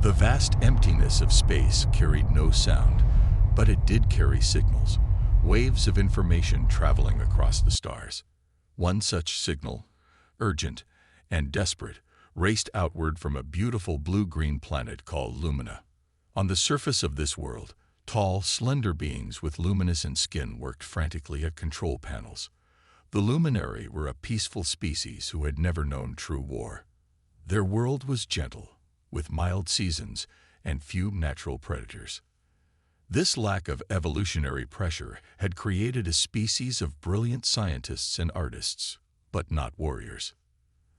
The vast emptiness of space carried no sound, but it did carry signals, waves of information traveling across the stars. One such signal, urgent and desperate, raced outward from a beautiful blue-green planet called Lumina. On the surface of this world, tall, slender beings with luminescent skin worked frantically at control panels. The Luminary were a peaceful species who had never known true war. Their world was gentle, with mild seasons and few natural predators. This lack of evolutionary pressure had created a species of brilliant scientists and artists, but not warriors.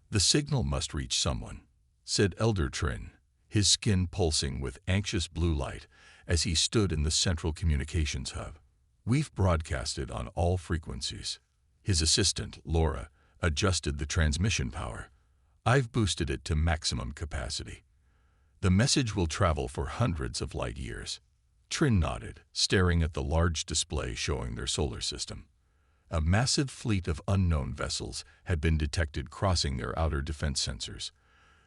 "The signal must reach someone," said Elder Trin, his skin pulsing with anxious blue light as he stood in the central communications hub. "We've broadcasted on all frequencies." His assistant, Laura, adjusted the transmission power. "I've boosted it to maximum capacity. The message will travel for hundreds of light years." Trin nodded, staring at the large display showing their solar system. A massive fleet of unknown vessels had been detected crossing their outer defense sensors.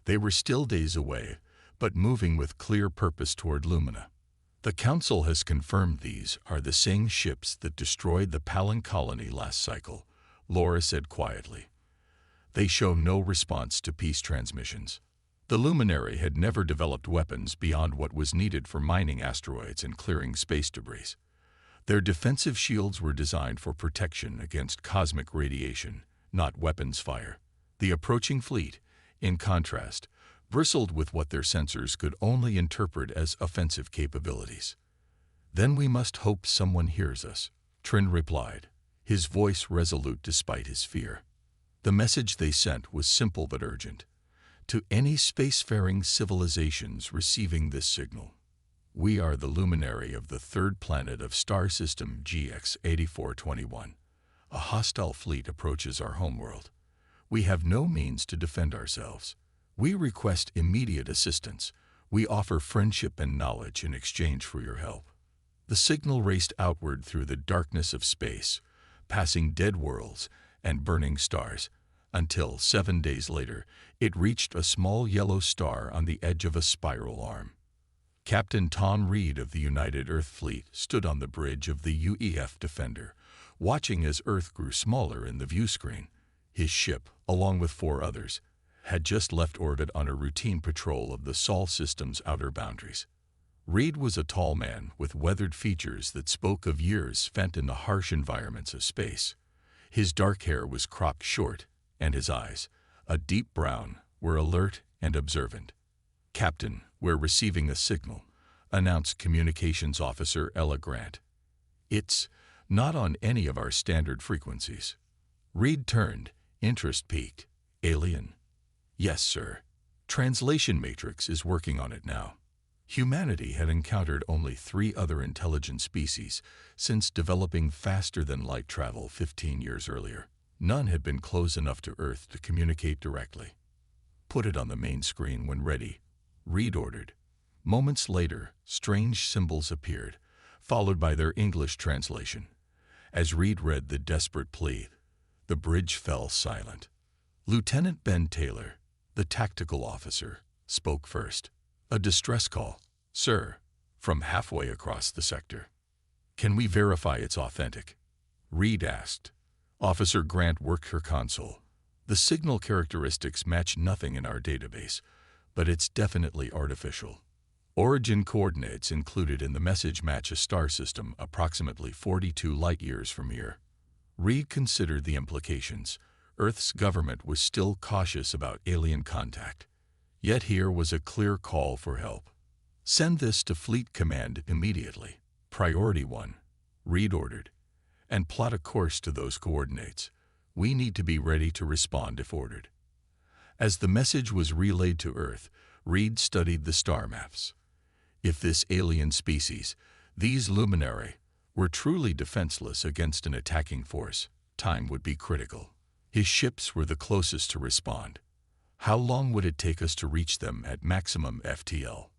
They were still days away, but moving with clear purpose toward Lumina. "The Council has confirmed these are the same ships that destroyed the Palin colony last cycle," Laura said quietly. "They show no response to peace transmissions." The Luminary had never developed weapons beyond what was needed for mining asteroids and clearing space debris. Their defensive shields were designed for protection against cosmic radiation, not weapons fire. The approaching fleet, in contrast, bristled with what their sensors could only interpret as offensive capabilities. "Then we must hope someone hears us," Trin replied, his voice resolute despite his fear. The message they sent was simple but urgent. "To any spacefaring civilizations receiving this signal, we are the Luminary of the third planet of star system GX8421. A hostile fleet approaches our homeworld. We have no means to defend ourselves. We request immediate assistance. We offer friendship and knowledge in exchange for your help." The signal raced outward through the darkness of space, passing dead worlds and burning stars, until 7 days later it reached a small yellow star on the edge of a spiral arm. Captain Tom Reed of the United Earth Fleet stood on the bridge of the UEF Defender, watching as Earth grew smaller in the view screen. His ship, along with 4 others, had just left orbit on a routine patrol of the Sol system's outer boundaries. Reed was a tall man with weathered features that spoke of years spent in the harsh environments of space. His dark hair was cropped short, and his eyes, a deep brown, were alert and observant. "Captain, we're receiving a signal," announced Communications Officer Ella Grant. "It's not on any of our standard frequencies." Reed turned, interest peaked. "Alien?" "Yes, sir. Translation Matrix is working on it now." Humanity had encountered only 3 other intelligent species since developing faster-than-light travel 15 years earlier. None had been close enough to Earth to communicate directly. "Put it on the main screen when ready," Reed ordered. Moments later, strange symbols appeared, followed by their English translation. As Reed read the desperate plea, the bridge fell silent. Lieutenant Ben Taylor, the tactical officer, spoke first. "A distress call, sir, from halfway across the sector." "Can we verify it's authentic?" Reed asked. Officer Grant worked her console. "The signal characteristics match nothing in our database, but it's definitely artificial. Origin coordinates included in the message match a star system approximately 42 light-years from here." Reed considered the implications. Earth's government was still cautious about alien contact. Yet here was a clear call for help. "Send this to Fleet Command immediately. Priority 1, Reed ordered. "And plot a course to those coordinates. We need to be ready to respond if ordered." As the message was relayed to Earth, Reed studied the star maps. If this alien species, these Luminary, were truly defenseless against an attacking force, time would be critical. His ships were the closest to respond. "How long would it take us to reach them at maximum FTL?"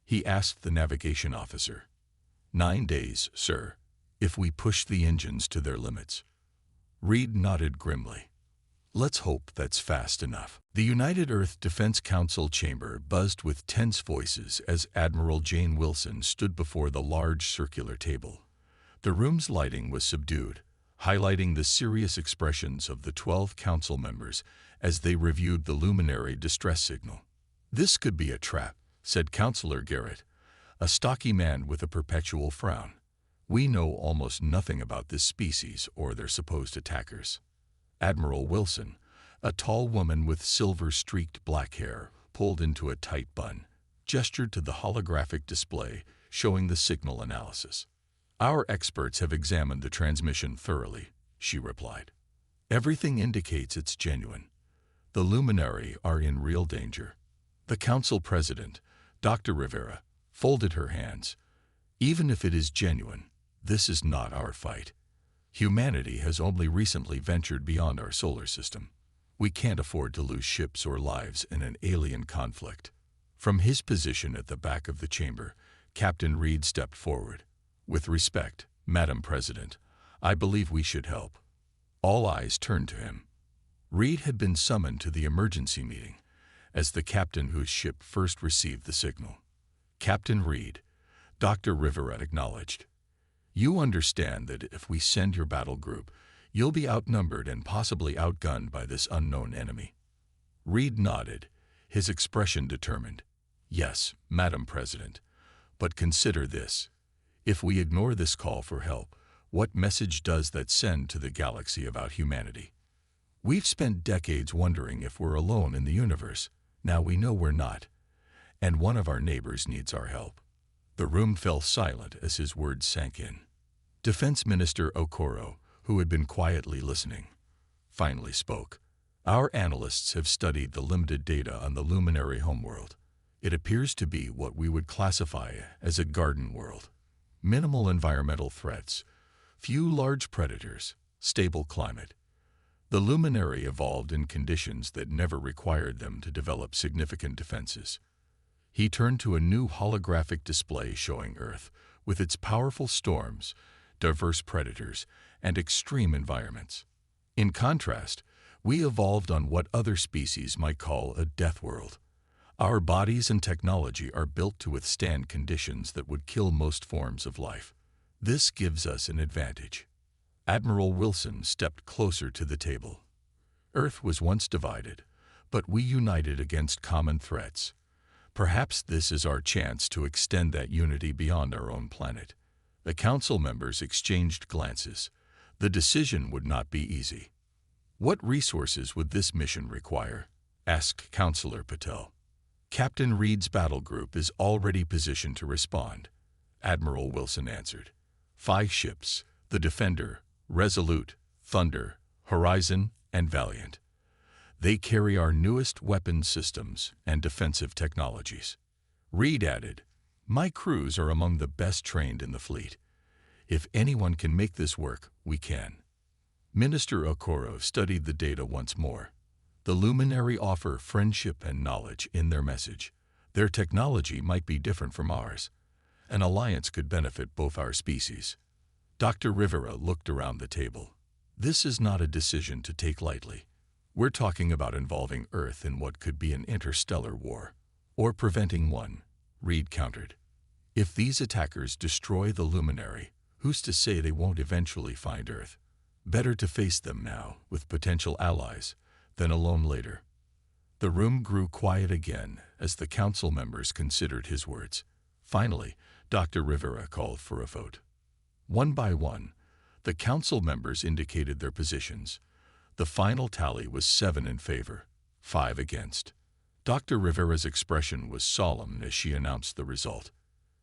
he asked the navigation officer. 9 days, sir, if we push the engines to their limits." Reed nodded grimly. Let's hope that's fast enough. The United Earth Defense Council chamber buzzed with tense voices as Admiral Jane Wilson stood before the large circular table. The room's lighting was subdued, highlighting the serious expressions of the 12 council members as they reviewed the luminary distress signal. "This could be a trap," said Councillor Garrett, a stocky man with a perpetual frown. "We know almost nothing about this species or their supposed attackers." Admiral Wilson, a tall woman with silver-streaked black hair pulled into a tight bun, gestured to the holographic display showing the signal analysis. "Our experts have examined the transmission thoroughly," she replied. "Everything indicates it's genuine. The luminary are in real danger." The council president, Dr. Rivera, folded her hands. "Even if it is genuine, this is not our fight. Humanity has only recently ventured beyond our solar system. We can't afford to lose ships or lives in an alien conflict." From his position at the back of the chamber, Captain Reed stepped forward. "With respect, Madam President, I believe we should help." All eyes turned to him. Reed had been summoned to the emergency meeting as the captain whose ship first received the signal. "Captain Reed," Dr. Rivera acknowledged, "you understand that if we send your battle group, you'll be outnumbered and possibly outgunned by this unknown enemy." Reed nodded, his expression determined. "Yes, Madam President, but consider this. If we ignore this call for help, what message does that send to the galaxy about humanity? We've spent decades wondering if we're alone in the universe. Now we know we're not, and one of our neighbors needs our help." The room fell silent as his words sank in. Defense Minister Okoro, who had been quietly listening, finally spoke. "Our analysts have studied the limited data on the luminary homeworld. It appears to be what we would classify as a garden world. Minimal environmental threats, few large predators, stable climate. The luminary evolved in conditions that never required them to develop significant defenses." He turned to a new holographic display showing Earth, with its powerful storms, diverse predators, and extreme environments. "In contrast, we evolved on what other species might call a death world. Our bodies and technology are built to withstand conditions that would kill most forms of life. This gives us an advantage." Admiral Wilson stepped closer to the table. "Earth was once divided, but we united against common threats. Perhaps this is our chance to extend that unity beyond our own planet." The council members exchanged glances. The decision would not be easy. "What resources would this mission require?" asked Councillor Patel. "Captain Reed's battle group is already positioned to respond," Admiral Wilson answered. 5 ships, the Defender, Resolute, Thunder, Horizon, and Valiant. They carry our newest weapons systems and defensive technologies." Reed added, "My crews are among the best trained in the fleet. If anyone can make this work, we can." Minister Okoro studied the data once more. The luminary offer friendship and knowledge in their message. Their technology might be different from ours. An alliance could benefit both our species. Dr. Rivera looked around the table. "This is not a decision to take lightly. We're talking about involving Earth in what could be an interstellar war, or preventing one," Reed countered. "If these attackers destroy the luminary, who's to say they won't eventually find Earth? Better to face them now, with potential allies, than alone later." The room grew quiet again as the council members considered his words. Finally, Dr. Rivera called for a vote. One by one, the council members indicated their positions. The final tally was 7 in favor, 5 against. Dr. Rivera's expression was solemn as she announced the result.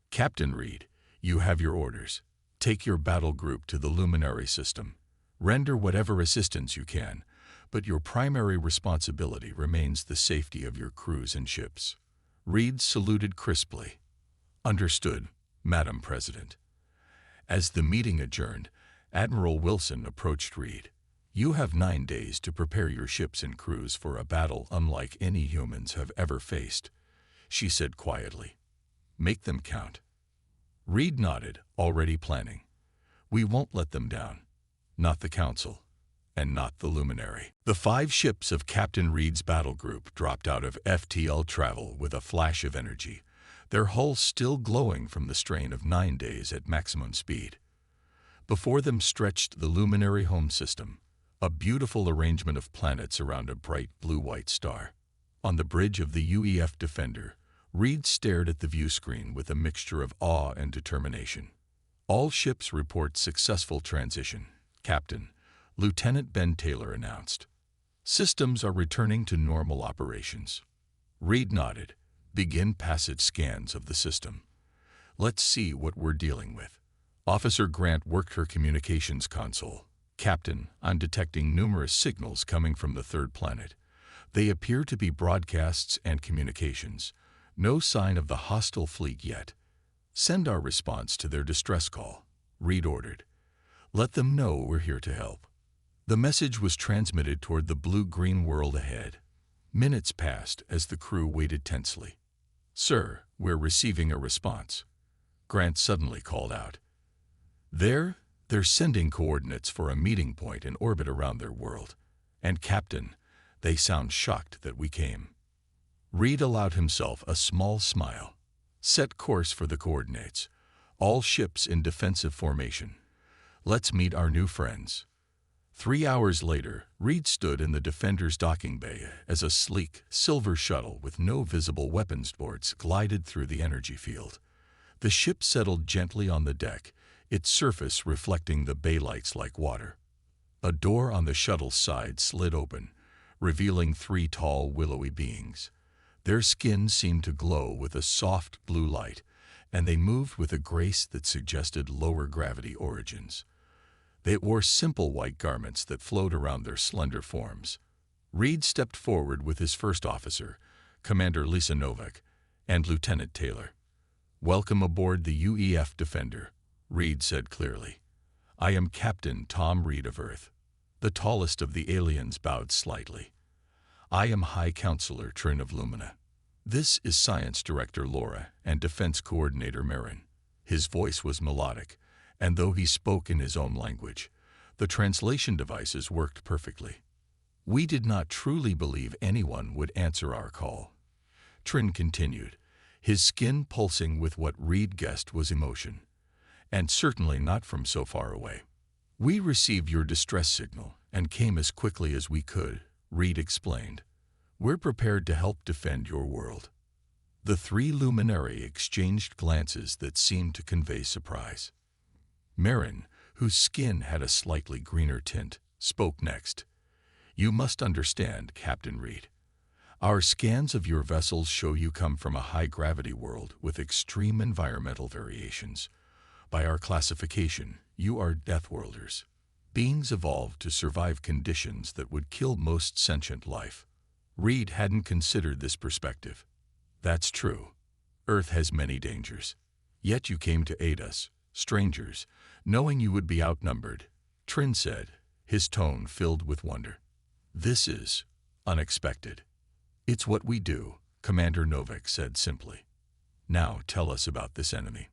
"Captain Reed, you have your orders. Take your battle group to the luminary system. Render whatever assistance you can, but your primary responsibility remains the safety of your crews and ships." Reed saluted crisply. "Understood, Madam President." As the meeting adjourned, Admiral Wilson approached Reed. "You have 9 days to prepare your ships and crews for a battle unlike any humans have ever faced," she said quietly. "Make them count." Reed nodded, already planning. "We won't let them down. Not the Council. and not the luminary. The 5 ships of Captain Reed's battle group dropped out of FTL travel with a flash of energy, their hulls still glowing from the strain of 9 days at maximum speed. Before them stretched the luminary home system, a beautiful arrangement of planets around a bright blue-white star. On the bridge of the UEF Defender, Reed stared at the view screen with a mixture of awe and determination. All ships report successful transition, Captain. Lieutenant Ben Taylor announced. Systems are returning to normal operations. Reed nodded. Begin passage scans of the system. Let's see what we're dealing with. Officer Grant worked her communications console. Captain, I'm detecting numerous signals coming from the 3rd planet. They appear to be broadcasts and communications. No sign of the hostile fleet yet. Send our response to their distress call, Reed ordered. Let them know we're here to help. The message was transmitted toward the blue-green world ahead. Minutes passed as the crew waited tensely. Sir, we're receiving a response. Grant suddenly called out. They're sending coordinates for a meeting point in orbit around their world. And Captain, they sound shocked that we came. Reed allowed himself a small smile. Set course for the coordinates. All ships in defensive formation. Let's meet our new friends. 3 hours later, Reed stood in the Defender's docking bay as a sleek, silver shuttle with no visible weapons boards glided through the energy field. The ship settled gently on the deck, its surface reflecting the bay lights like water. A door on the shuttle's side slid open, revealing 3 tall, willowy beings. Their skin seemed to glow with a soft blue light, and they moved with a grace that suggested lower gravity origins. They wore simple white garments that flowed around their slender forms. Reed stepped forward with his first officer, Commander Lisa Novak, and Lieutenant Taylor. Welcome aboard the UEF Defender, Reed said clearly. I am Captain Tom Reed of Earth. The tallest of the aliens bowed slightly. I am High Counselor Trin of Lumina. This is Science Director Laura and Defense Coordinator Marin. His voice was melodic, and though he spoke in his own language, the translation devices worked perfectly. We did not truly believe anyone would answer our call. Trin continued, his skin pulsing with what Reed guessed was emotion, and certainly not from so far away. We received your distress signal and came as quickly as we could, Reed explained. We're prepared to help defend your world. The 3 luminary exchanged glances that seemed to convey surprise. Marin, whose skin had a slightly greener tint, spoke next. You must understand, Captain Reed. Our scans of your vessels show you come from a high-gravity world with extreme environmental variations. By our classification, you are Deathworlders. Beings evolved to survive conditions that would kill most sentient life. Reed hadn't considered this perspective. That's true. Earth has many dangers. Yet you came to aid us, strangers, knowing you would be outnumbered, Trin said, his tone filled with wonder. This is unexpected. It's what we do, Commander Novak said simply. Now tell us about this enemy.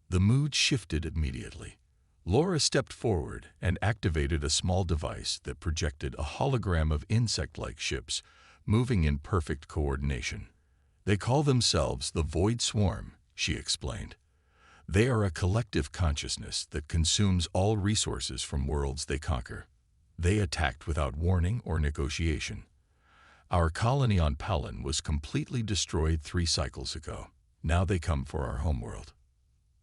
The mood shifted immediately. Laura stepped forward and activated a small device that projected a hologram of insect-like ships moving in perfect coordination. They call themselves the Void Swarm, she explained. They are a collective consciousness that consumes all resources from worlds they conquer. They attacked without warning or negotiation. Our colony on Palin was completely destroyed 3 cycles ago. Now they come for our homeworld.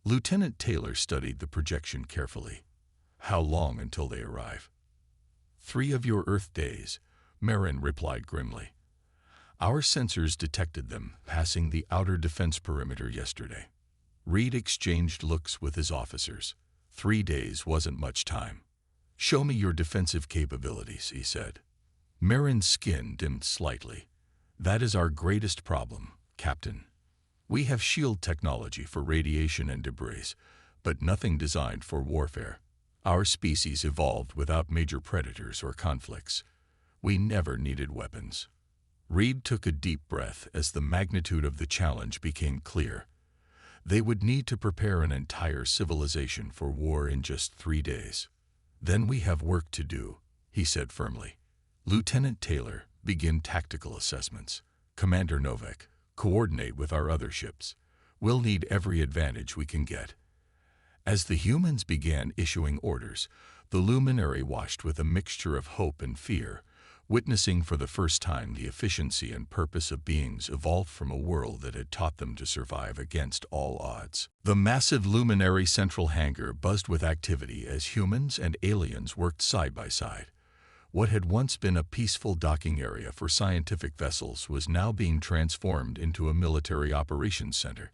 Lieutenant Taylor studied the projection carefully. How long until they arrive? 3 of your Earth days, Marin replied grimly. Our sensors detected them passing the outer defense perimeter yesterday. Reed exchanged looks with his officers. 3 days wasn't much time. Show me your defensive capabilities, he said. Marin's skin dimmed slightly. That is our greatest problem, Captain. We have shield technology for radiation and debris, but nothing designed for warfare. Our species evolved without major predators or conflicts. We never needed weapons. Reed took a deep breath as the magnitude of the challenge became clear. They would need to prepare an entire civilization for war in just 3 days. Then we have work to do, he said firmly. Lieutenant Taylor, begin tactical assessments. Commander Novak, coordinate with our other ships. We'll need every advantage we can get. As the humans began issuing orders, the luminary watched with a mixture of hope and fear, witnessing for the first time the efficiency and purpose of beings evolved from a world that had taught them to survive against all odds. The massive luminary central hangar buzzed with activity as humans and aliens worked side by side. What had once been a peaceful docking area for scientific vessels was now being transformed into a military operations center.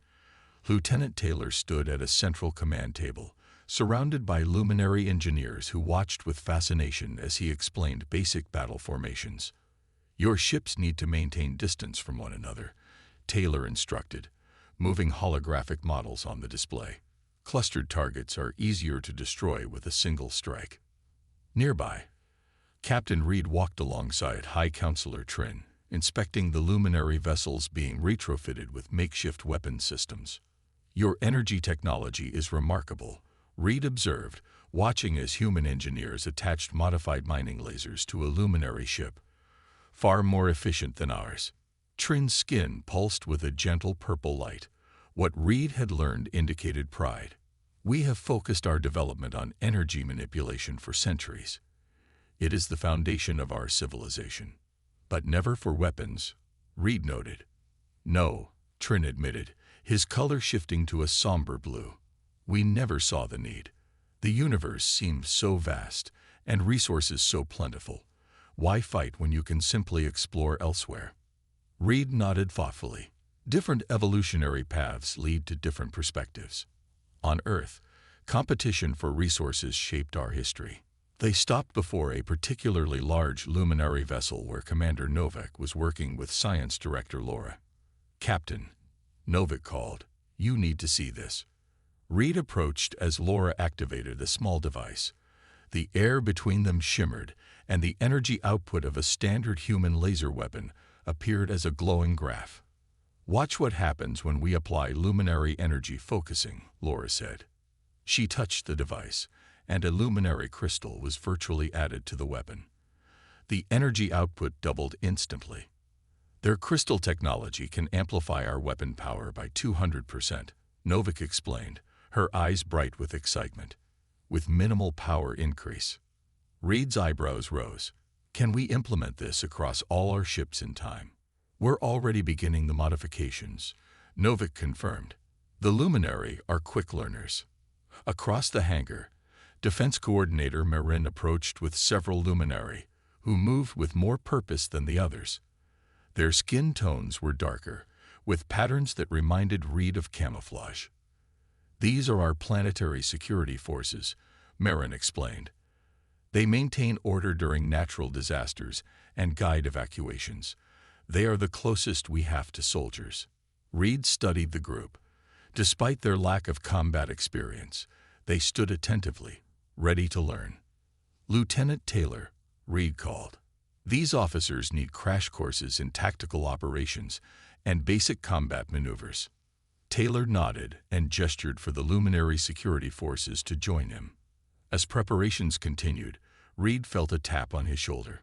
Lieutenant Taylor stood at a central command table, surrounded by luminary engineers who watched with fascination as he explained basic battle formations. Your ships need to maintain distance from one another, Taylor instructed, moving holographic models on the display. Clustered targets are easier to destroy with a single strike. Nearby, Captain Reed walked alongside High Counselor Trin, inspecting the luminary vessels being retrofitted with makeshift weapon systems. Your energy technology is remarkable, Reed observed, watching as human engineers attached modified mining lasers to a luminary ship. Far more efficient than ours. Trin's skin pulsed with a gentle purple light. What Reed had learned indicated pride. We have focused our development on energy manipulation for centuries. It is the foundation of our civilization. But never for weapons, Reed noted. No, Trin admitted, his color shifting to a somber blue. We never saw the need. The universe seemed so vast, and resources so plentiful. Why fight when you can simply explore elsewhere? Reed nodded thoughtfully. Different evolutionary paths lead to different perspectives. On Earth, competition for resources shaped our history. They stopped before a particularly large luminary vessel where Commander Novak was working with Science Director Laura. Captain, Novak called, you need to see this. Reed approached as Laura activated a small device. The air between them shimmered, and the energy output of a standard human laser weapon appeared as a glowing graph. Watch what happens when we apply luminary energy focusing, Laura said. She touched the device, and a luminary crystal was virtually added to the weapon. The energy output doubled instantly. Their crystal technology can amplify our weapon power by 200%, Novak explained, her eyes bright with excitement. With minimal power increase. Reed's eyebrows rose. Can we implement this across all our ships in time? We're already beginning the modifications, Novak confirmed. The luminary are quick learners. Across the hangar, Defense Coordinator Marin approached with several luminary, who moved with more purpose than the others. Their skin tones were darker, with patterns that reminded Reed of camouflage. These are our planetary security forces, Marin explained. They maintain order during natural disasters and guide evacuations. They are the closest we have to soldiers. Reed studied the group. Despite their lack of combat experience, they stood attentively, ready to learn. Lieutenant Taylor, Reed called. These officers need crash courses in tactical operations and basic combat maneuvers. Taylor nodded and gestured for the luminary security forces to join him. As preparations continued, Reed felt a tap on his shoulder.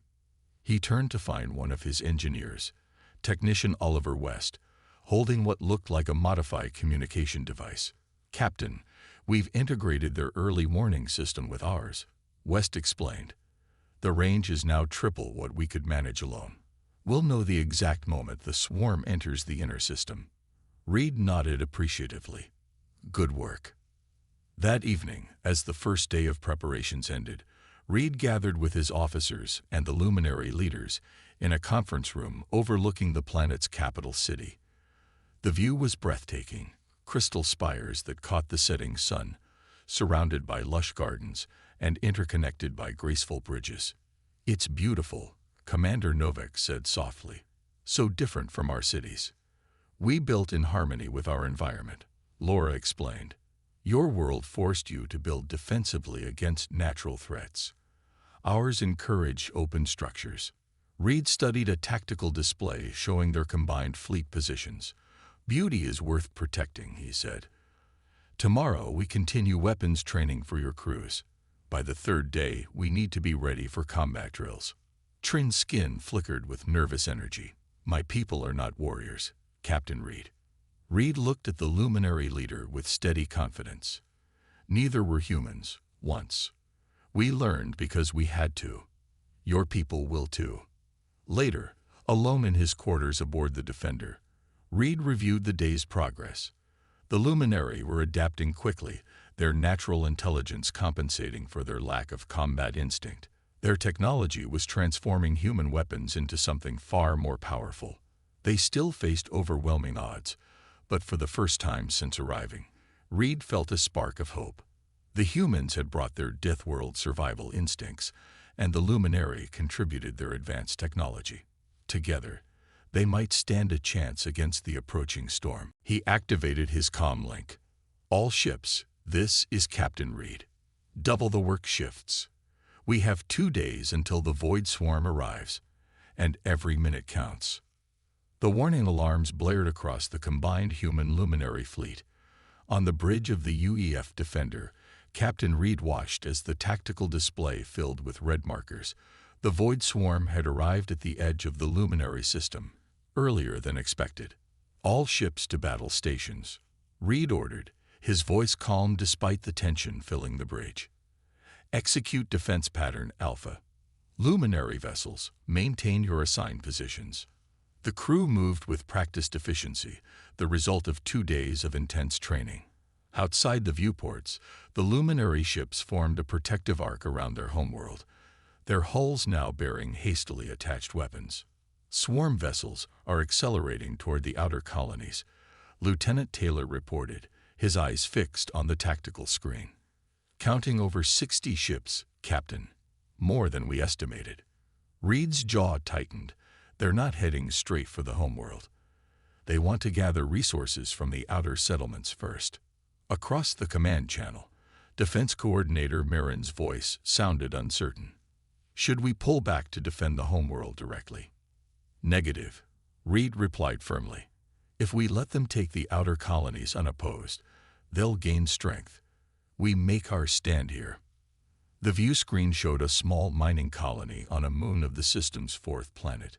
He turned to find one of his engineers, Technician Oliver West, holding what looked like a modified communication device. Captain, we've integrated their early warning system with ours, West explained. The range is now triple what we could manage alone. We'll know the exact moment the swarm enters the inner system. Reed nodded appreciatively. Good work. That evening, as the first day of preparations ended, Reed gathered with his officers and the luminary leaders in a conference room overlooking the planet's capital city. The view was breathtaking, crystal spires that caught the setting sun, surrounded by lush gardens and interconnected by graceful bridges. It's beautiful, Commander Novak said softly. So different from our cities. We built in harmony with our environment, Laura explained. Your world forced you to build defensively against natural threats. Ours encouraged open structures. Reed studied a tactical display showing their combined fleet positions. Beauty is worth protecting, he said. Tomorrow we continue weapons training for your crews. By the third day, we need to be ready for combat drills. Trin's skin flickered with nervous energy. My people are not warriors, Captain Reed. Reed looked at the luminary leader with steady confidence. Neither were humans, once. We learned because we had to. Your people will too. Later, alone in his quarters aboard the Defender, Reed reviewed the day's progress. The luminary were adapting quickly, their natural intelligence compensating for their lack of combat instinct. Their technology was transforming human weapons into something far more powerful. They still faced overwhelming odds, but for the first time since arriving, Reed felt a spark of hope. The humans had brought their Deathworld survival instincts, and the luminary contributed their advanced technology. Together, they might stand a chance against the approaching storm. He activated his comm link. All ships, this is Captain Reed. Double the work shifts. We have 2 days until the Void Swarm arrives, and every minute counts. The warning alarms blared across the combined human luminary fleet. On the bridge of the UEF Defender, Captain Reed watched as the tactical display filled with red markers. The Void Swarm had arrived at the edge of the luminary system, earlier than expected. All ships to battle stations, Reed ordered, his voice calm despite the tension filling the bridge. Execute defense pattern Alpha. Luminary vessels, maintain your assigned positions. The crew moved with practiced efficiency, the result of 2 days of intense training. Outside the viewports, the luminary ships formed a protective arc around their homeworld, their hulls now bearing hastily attached weapons. Swarm vessels are accelerating toward the outer colonies, Lieutenant Taylor reported, his eyes fixed on the tactical screen. Counting over 60 ships, Captain. More than we estimated. Reed's jaw tightened. They're not heading straight for the homeworld. They want to gather resources from the outer settlements first. Across the command channel, Defense Coordinator Marin's voice sounded uncertain. Should we pull back to defend the homeworld directly? Negative, Reed replied firmly. If we let them take the outer colonies unopposed, they'll gain strength. We make our stand here. The view screen showed a small mining colony on a moon of the system's 4th planet.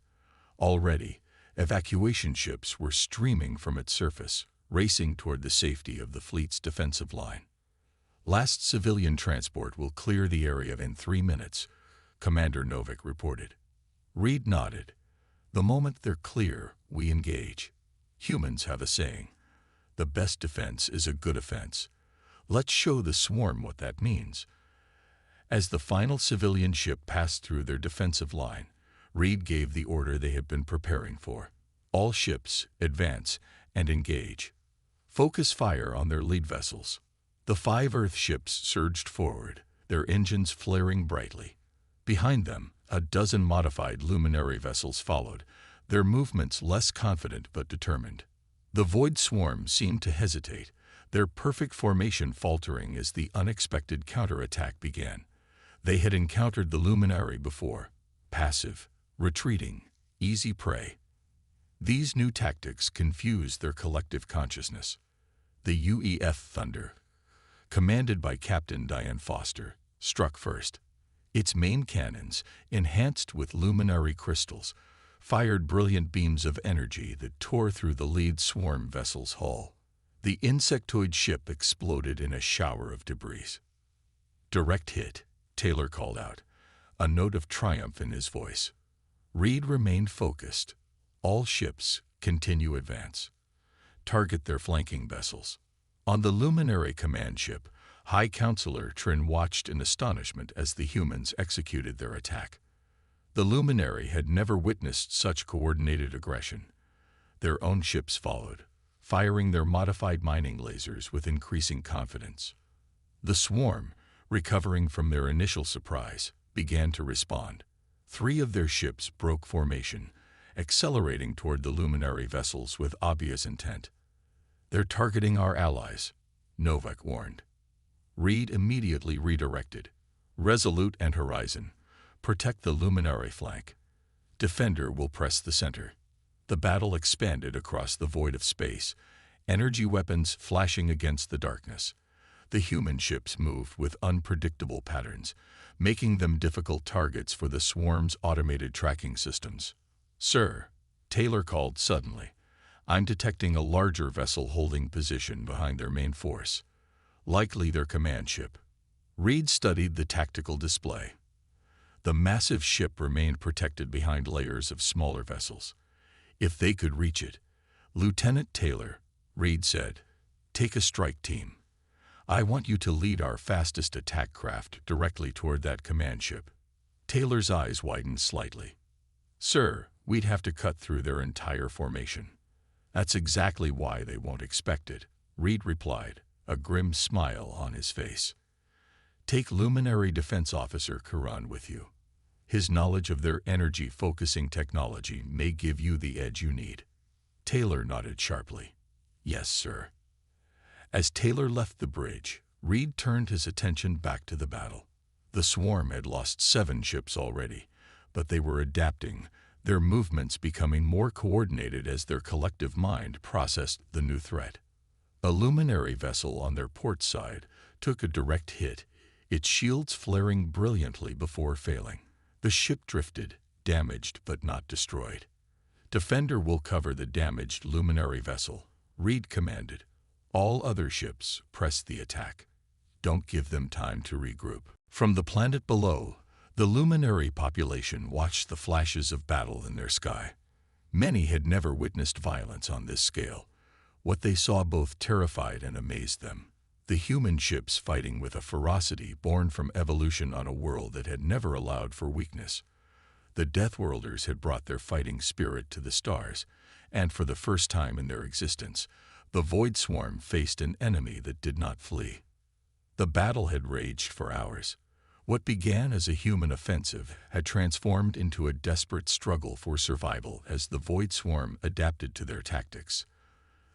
Already, evacuation ships were streaming from its surface, racing toward the safety of the fleet's defensive line. Last civilian transport will clear the area in 3 minutes, Commander Novick reported. Reed nodded. The moment they're clear, we engage. Humans have a saying. The best defense is a good offense. Let's show the swarm what that means. As the final civilian ship passed through their defensive line, Reed gave the order they had been preparing for. All ships, advance and engage. Focus fire on their lead vessels. The 5 Earth ships surged forward, their engines flaring brightly. Behind them, a dozen modified luminary vessels followed, their movements less confident but determined. The Void Swarm seemed to hesitate, their perfect formation faltering as the unexpected counterattack began. They had encountered the luminary before, passive, retreating, easy prey. These new tactics confused their collective consciousness. The UEF Thunder, commanded by Captain Diane Foster, struck first. Its main cannons, enhanced with luminary crystals, fired brilliant beams of energy that tore through the lead swarm vessel's hull. The insectoid ship exploded in a shower of debris. Direct hit, Taylor called out, a note of triumph in his voice. Reed remained focused. All ships continue advance. Target their flanking vessels. On the luminary command ship, High Counselor Trin watched in astonishment as the humans executed their attack. The luminary had never witnessed such coordinated aggression. Their own ships followed, firing their modified mining lasers with increasing confidence. The swarm, recovering from their initial surprise, began to respond. 3 of their ships broke formation, accelerating toward the luminary vessels with obvious intent. They're targeting our allies, Novick warned. Reed immediately redirected. Resolute and Horizon, protect the luminary flank. Defender will press the center. The battle expanded across the void of space, energy weapons flashing against the darkness. The human ships moved with unpredictable patterns, making them difficult targets for the swarm's automated tracking systems. "Sir," Taylor called suddenly, "I'm detecting a larger vessel holding position behind their main force. Likely their command ship." Reed studied the tactical display. The massive ship remained protected behind layers of smaller vessels. "If they could reach it." "Lieutenant Taylor," Reed said, "take a strike team. I want you to lead our fastest attack craft directly toward that command ship." Taylor's eyes widened slightly. "Sir, we'd have to cut through their entire formation." "That's exactly why they won't expect it," Reed replied, a grim smile on his face. "Take Luminary Defense Officer Karan with you. His knowledge of their energy-focusing technology may give you the edge you need." Taylor nodded sharply. "Yes, sir." As Taylor left the bridge, Reed turned his attention back to the battle. The swarm had lost 7 ships already, but they were adapting, their movements becoming more coordinated as their collective mind processed the new threat. A luminary vessel on their port side took a direct hit, its shields flaring brilliantly before failing. The ship drifted, damaged but not destroyed. "Defender will cover the damaged luminary vessel," Reed commanded. "All other ships press the attack. Don't give them time to regroup." From the planet below, the luminary population watched the flashes of battle in their sky. Many had never witnessed violence on this scale. What they saw both terrified and amazed them. The human ships fighting with a ferocity born from evolution on a world that had never allowed for weakness. The Deathworlders had brought their fighting spirit to the stars, and for the first time in their existence, the Void Swarm faced an enemy that did not flee. The battle had raged for hours. What began as a human offensive had transformed into a desperate struggle for survival as the Void Swarm adapted to their tactics.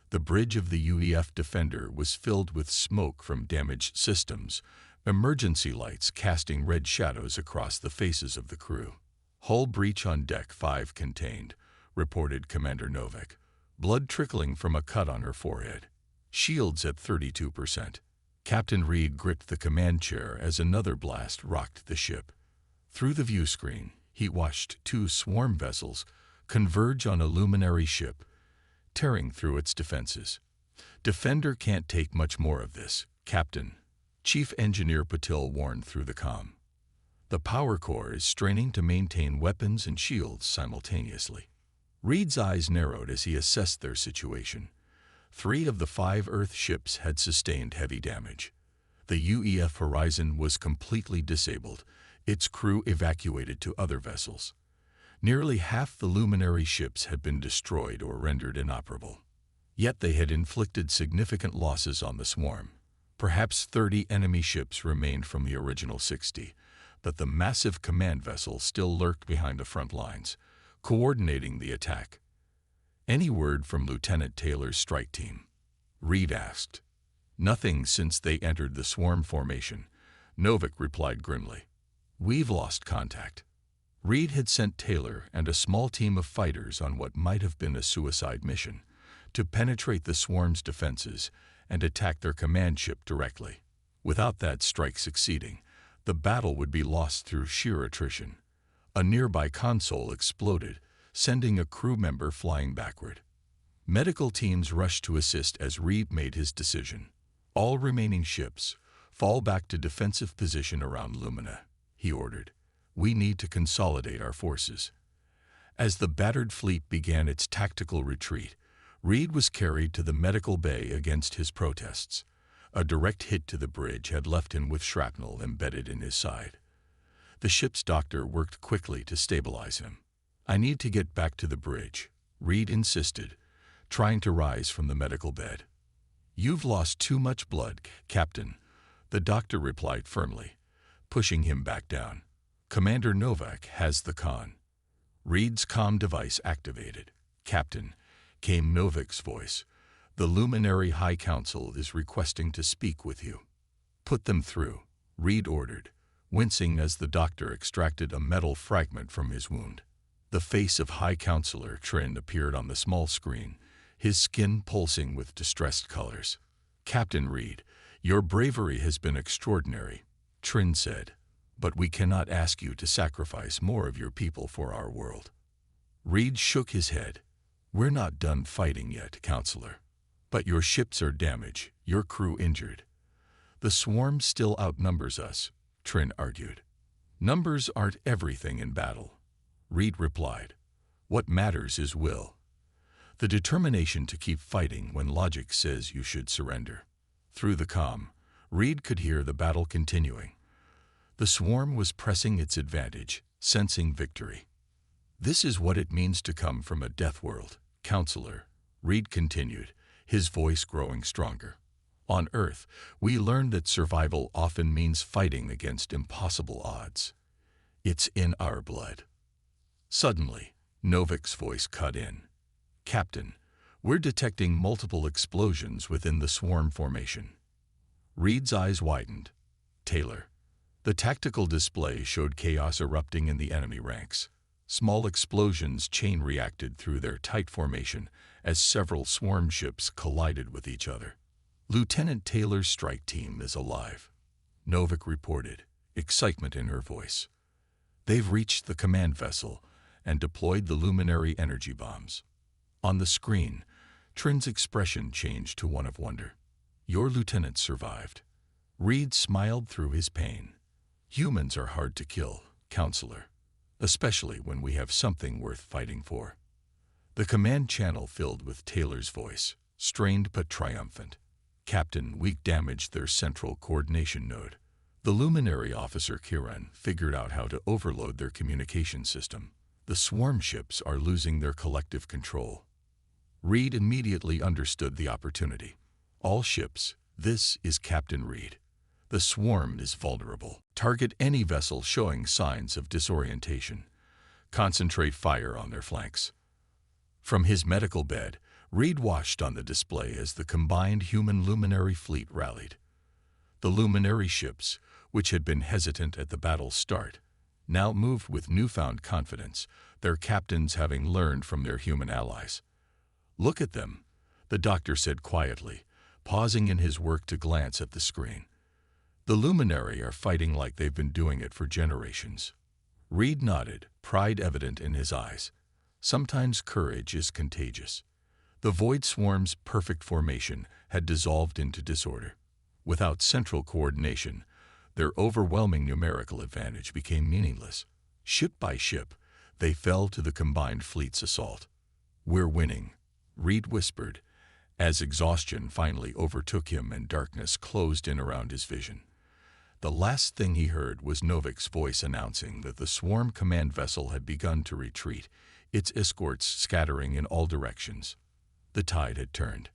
The bridge of the UEF Defender was filled with smoke from damaged systems, emergency lights casting red shadows across the faces of the crew. "Hull breach on Deck 5 contained," reported Commander Novak, blood trickling from a cut on her forehead. "Shields at 32%. Captain Reed gripped the command chair as another blast rocked the ship. Through the view screen, he watched 2 swarm vessels converge on a luminary ship, tearing through its defenses. "Defender can't take much more of this, Captain," Chief Engineer Patil warned through the comm. "The power core is straining to maintain weapons and shields simultaneously." Reed's eyes narrowed as he assessed their situation. 3 of the 5 Earth ships had sustained heavy damage. The UEF Horizon was completely disabled, its crew evacuated to other vessels. Nearly half the luminary ships had been destroyed or rendered inoperable. Yet they had inflicted significant losses on the swarm. Perhaps 30 enemy ships remained from the original 60, but the massive command vessel still lurked behind the front lines, coordinating the attack. "Any word from Lieutenant Taylor's strike team?" Reed asked. "Nothing since they entered the swarm formation," Novak replied grimly. "We've lost contact." Reed had sent Taylor and a small team of fighters on what might have been a suicide mission, to penetrate the swarm's defenses and attack their command ship directly. Without that strike succeeding, the battle would be lost through sheer attrition. A nearby console exploded, sending a crew member flying backward. Medical teams rushed to assist as Reed made his decision. "All remaining ships, fall back to defensive position around Lumina," he ordered. "We need to consolidate our forces." As the battered fleet began its tactical retreat, Reed was carried to the medical bay against his protests. A direct hit to the bridge had left him with shrapnel embedded in his side. The ship's doctor worked quickly to stabilize him. "I need to get back to the bridge," Reed insisted, trying to rise from the medical bed. "You've lost too much blood, Captain," the doctor replied firmly, pushing him back down. "Commander Novak has the con." Reed's comm device activated. "Captain," came Novak's voice, "the Luminary High Council is requesting to speak with you." "Put them through," Reed ordered, wincing as the doctor extracted a metal fragment from his wound. The face of High Counselor Trin appeared on the small screen, his skin pulsing with distressed colors. "Captain Reed, "Your bravery has been extraordinary," Trin said, "but we cannot ask you to sacrifice more of your people for our world." Reed shook his head. "We're not done fighting yet, Counselor. But your ships are damaged, your crew injured. The swarm still outnumbers us," Trin argued. "Numbers aren't everything in battle," Reed replied. "What matters is will. The determination to keep fighting when logic says you should surrender." Through the comm, Reed could hear the battle continuing. The swarm was pressing its advantage, sensing victory. "This is what it means to come from a death world, Counselor," Reed continued, his voice growing stronger. "On Earth, we learned that survival often means fighting against impossible odds. It's in our blood." Suddenly, Novik's voice cut in. "Captain, we're detecting multiple explosions within the swarm formation." Reed's eyes widened. "Taylor." The tactical display showed chaos erupting in the enemy ranks. Small explosions chain-reacted through their tight formation as several swarm ships collided with each other. "Lieutenant Taylor's strike team is alive," Novik reported, excitement in her voice. "They've reached the command vessel and deployed the luminary energy bombs." On the screen, Trin's expression changed to one of wonder. "Your lieutenant survived." Reed smiled through his pain. "Humans are hard to kill, Counselor, especially when we have something worth fighting for." The command channel filled with Taylor's voice, strained but triumphant. "Captain, we damaged their central coordination node. The luminary officer Kiran figured out how to overload their communication system. The swarm ships are losing their collective control." Reed immediately understood the opportunity. "All ships, this is Captain Reed. The swarm is vulnerable. Target any vessel showing signs of disorientation. Concentrate fire on their flanks." From his medical bed, Reed watched on the display as the combined human luminary fleet rallied. The luminary ships, which had been hesitant at the battle's start, now moved with newfound confidence, their captains having learned from their human allies. "Look at them," the doctor said quietly, pausing in his work to glance at the screen. "The luminary are fighting like they've been doing it for generations." Reed nodded, pride evident in his eyes. Sometimes courage is contagious. The Void Swarm's perfect formation had dissolved into disorder. Without central coordination, their overwhelming numerical advantage became meaningless. Ship by ship, they fell to the combined fleet's assault. "We're winning," Reed whispered, as exhaustion finally overtook him and darkness closed in around his vision. The last thing he heard was Novik's voice announcing that the swarm command vessel had begun to retreat, its escorts scattering in all directions. The tide had turned.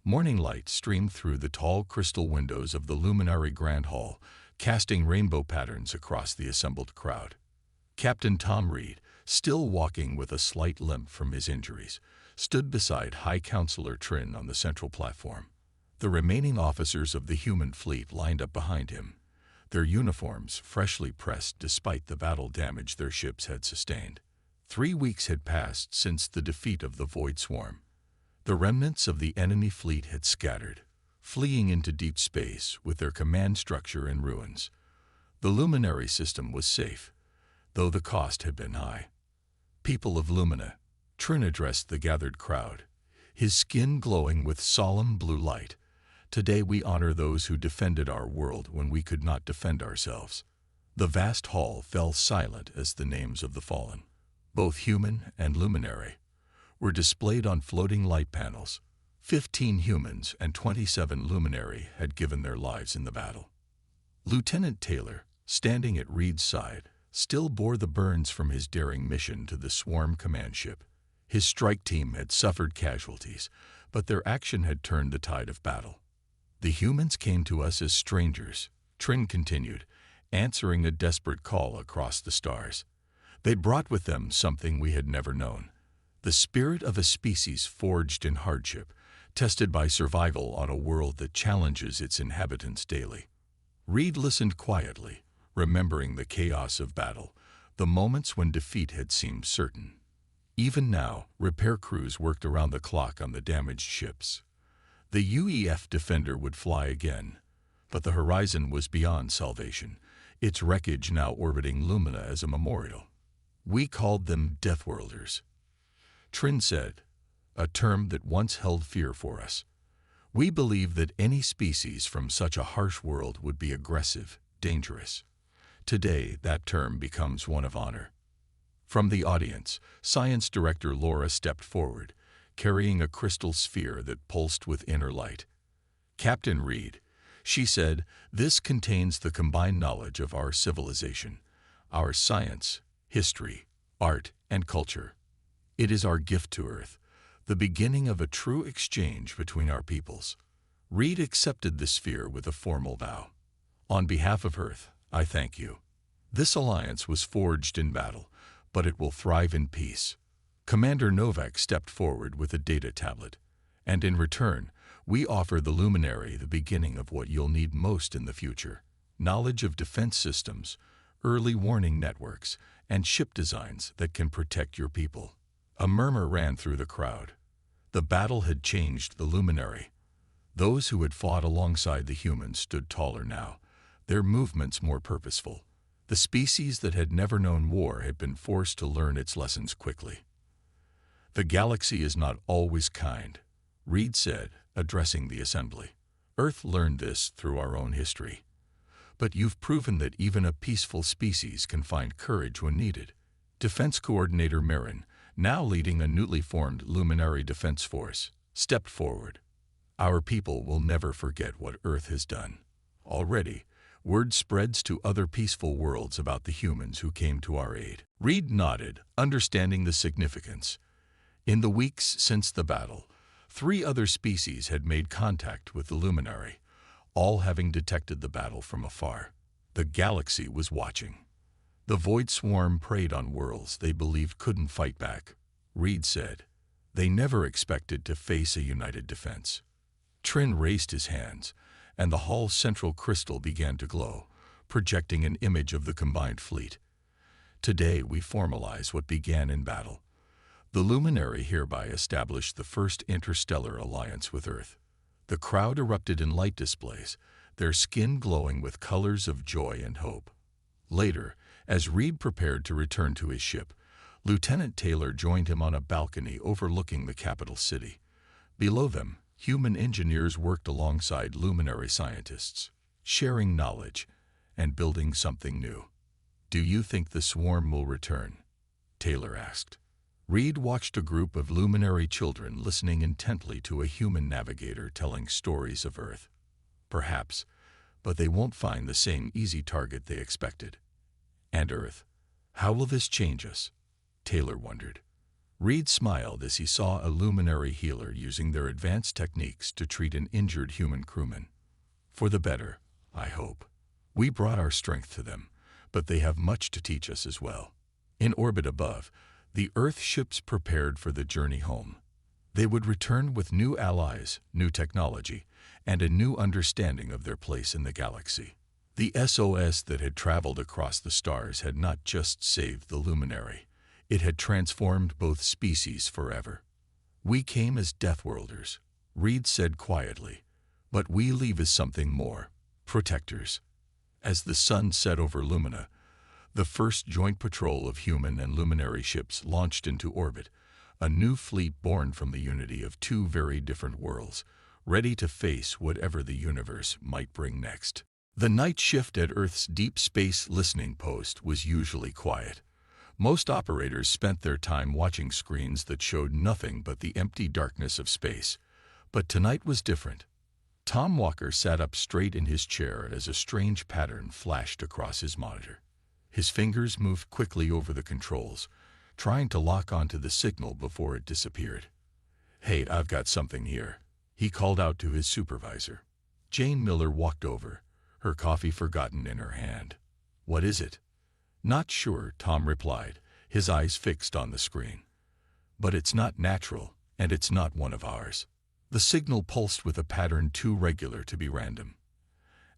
Morning light streamed through the tall crystal windows of the luminary Grand Hall, casting rainbow patterns across the assembled crowd. Captain Tom Reed, still walking with a slight limp from his injuries, stood beside High Counselor Trin on the central platform. The remaining officers of the human fleet lined up behind him, their uniforms freshly pressed despite the battle damage their ships had sustained. 3 weeks had passed since the defeat of the Void Swarm. The remnants of the enemy fleet had scattered, fleeing into deep space with their command structure in ruins. The luminary system was safe, though the cost had been high. "People of Lumina," Trin addressed the gathered crowd, his skin glowing with solemn blue light. "Today we honor those who defended our world when we could not defend ourselves." The vast hall fell silent as the names of the fallen, both human and luminary, were displayed on floating light panels. 15 humans and 27 luminary had given their lives in the battle. Lieutenant Taylor, standing at Reed's side, still bore the burns from his daring mission to the swarm command ship. His strike team had suffered casualties, but their action had turned the tide of battle. "The humans came to us as strangers," Trin continued, answering a desperate call across the stars. "They'd brought with them something we had never known. The spirit of a species forged in hardship, tested by survival on a world that challenges its inhabitants daily." Reed listened quietly, remembering the chaos of battle, the moments when defeat had seemed certain. Even now, repair crews worked around the clock on the damaged ships. The UEF Defender would fly again, But the horizon was beyond salvation, its wreckage now orbiting Lumina as a memorial. We called them Deathworlders. Trin said, a term that once held fear for us. We believed that any species from such a harsh world would be aggressive, dangerous. Today, that term becomes one of honor. From the audience, science director Laura stepped forward, carrying a crystal sphere that pulsed with inner light. Captain Reed, she said, this contains the combined knowledge of our civilization, our science, history, art, and culture. It is our gift to Earth, the beginning of a true exchange between our peoples. Reed accepted the sphere with a formal vow. On behalf of Earth, I thank you. This alliance was forged in battle, but it will thrive in peace. Commander Novak stepped forward with a data tablet, and in return, we offer the Luminary the beginning of what you'll need most in the future: knowledge of defense systems, early warning networks, and ship designs that can protect your people. A murmur ran through the crowd. The battle had changed the Luminary. Those who had fought alongside the humans stood taller now, their movements more purposeful. The species that had never known war had been forced to learn its lessons quickly. The galaxy is not always kind, Reed said, addressing the assembly. Earth learned this through our own history. But you've proven that even a peaceful species can find courage when needed. Defense Coordinator Marin, now leading a newly formed Luminary Defense Force, stepped forward. Our people will never forget what Earth has done. Already, word spreads to other peaceful worlds about the humans who came to our aid. Reed nodded, understanding the significance. In the weeks since the battle, 3 other species had made contact with the Luminary, all having detected the battle from afar. The galaxy was watching. The Void Swarm preyed on worlds they believed couldn't fight back. Reed said, they never expected to face a united defense. Trin raised his hands, and the hall's central crystal began to glow, projecting an image of the combined fleet. Today we formalize what began in battle. The Luminary hereby established the first interstellar alliance with Earth. The crowd erupted in light displays, their skin glowing with colors of joy and hope. Later, as Reed prepared to return to his ship, Lieutenant Taylor joined him on a balcony overlooking the capital city. Below them, human engineers worked alongside Luminary scientists, sharing knowledge and building something new. Do you think the swarm will return? Taylor asked. Reed watched a group of Luminary children listening intently to a human navigator telling stories of Earth. Perhaps, but they won't find the same easy target they expected. And Earth, how will this change us? Taylor wondered. Reed smiled as he saw a Luminary healer using their advanced techniques to treat an injured human crewman. For the better, I hope. We brought our strength to them, but they have much to teach us as well. In orbit above, the Earth ships prepared for the journey home. They would return with new allies, new technology, and a new understanding of their place in the galaxy. The SOS that had traveled across the stars had not just saved the Luminary. It had transformed both species forever. We came as Deathworlders, Reed said quietly, but we leave as something more, protectors. As the sun set over Lumina, the first joint patrol of human and Luminary ships launched into orbit, a new fleet born from the unity of 2 very different worlds, ready to face whatever the universe might bring next. The night shift at Earth's deep space listening post was usually quiet. Most operators spent their time watching screens that showed nothing but the empty darkness of space. But tonight was different. Tom Walker sat up straight in his chair as a strange pattern flashed across his monitor. His fingers moved quickly over the controls, trying to lock onto the signal before it disappeared. Hey, I've got something here, he called out to his supervisor. Jane Miller walked over, her coffee forgotten in her hand. What is it? Not sure, Tom replied, his eyes fixed on the screen. But it's not natural, and it's not one of ours. The signal pulsed with a pattern too regular to be random.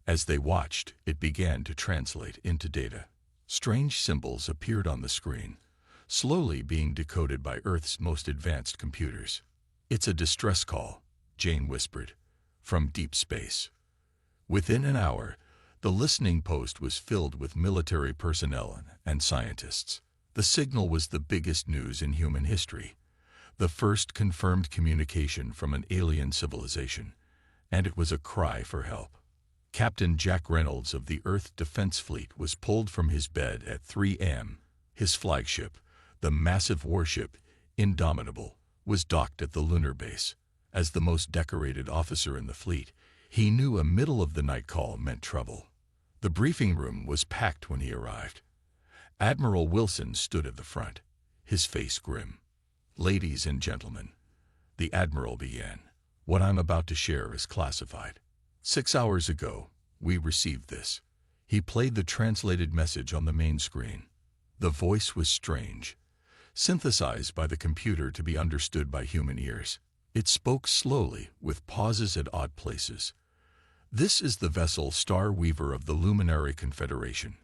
As they watched, it began to translate into data. Strange symbols appeared on the screen, slowly being decoded by Earth's most advanced computers. It's a distress call, Jane whispered, from deep space. Within an hour, the listening post was filled with military personnel and scientists. The signal was the biggest news in human history, the first confirmed communication from an alien civilization, and it was a cry for help. Captain Jack Reynolds of the Earth Defense Fleet was pulled from his bed at 3 a.m. His flagship, the massive warship Indomitable, was docked at the lunar base. As the most decorated officer in the fleet, he knew a middle-of-the-night call meant trouble. The briefing room was packed when he arrived. Admiral Wilson stood at the front, his face grim. "Ladies and gentlemen," the Admiral began, "what I'm about to share is classified. 6 hours ago, we received this." He played the translated message on the main screen. The voice was strange, synthesized by the computer to be understood by human ears. It spoke slowly, with pauses at odd places. "This is the vessel Star Weaver of the Luminary Confederation.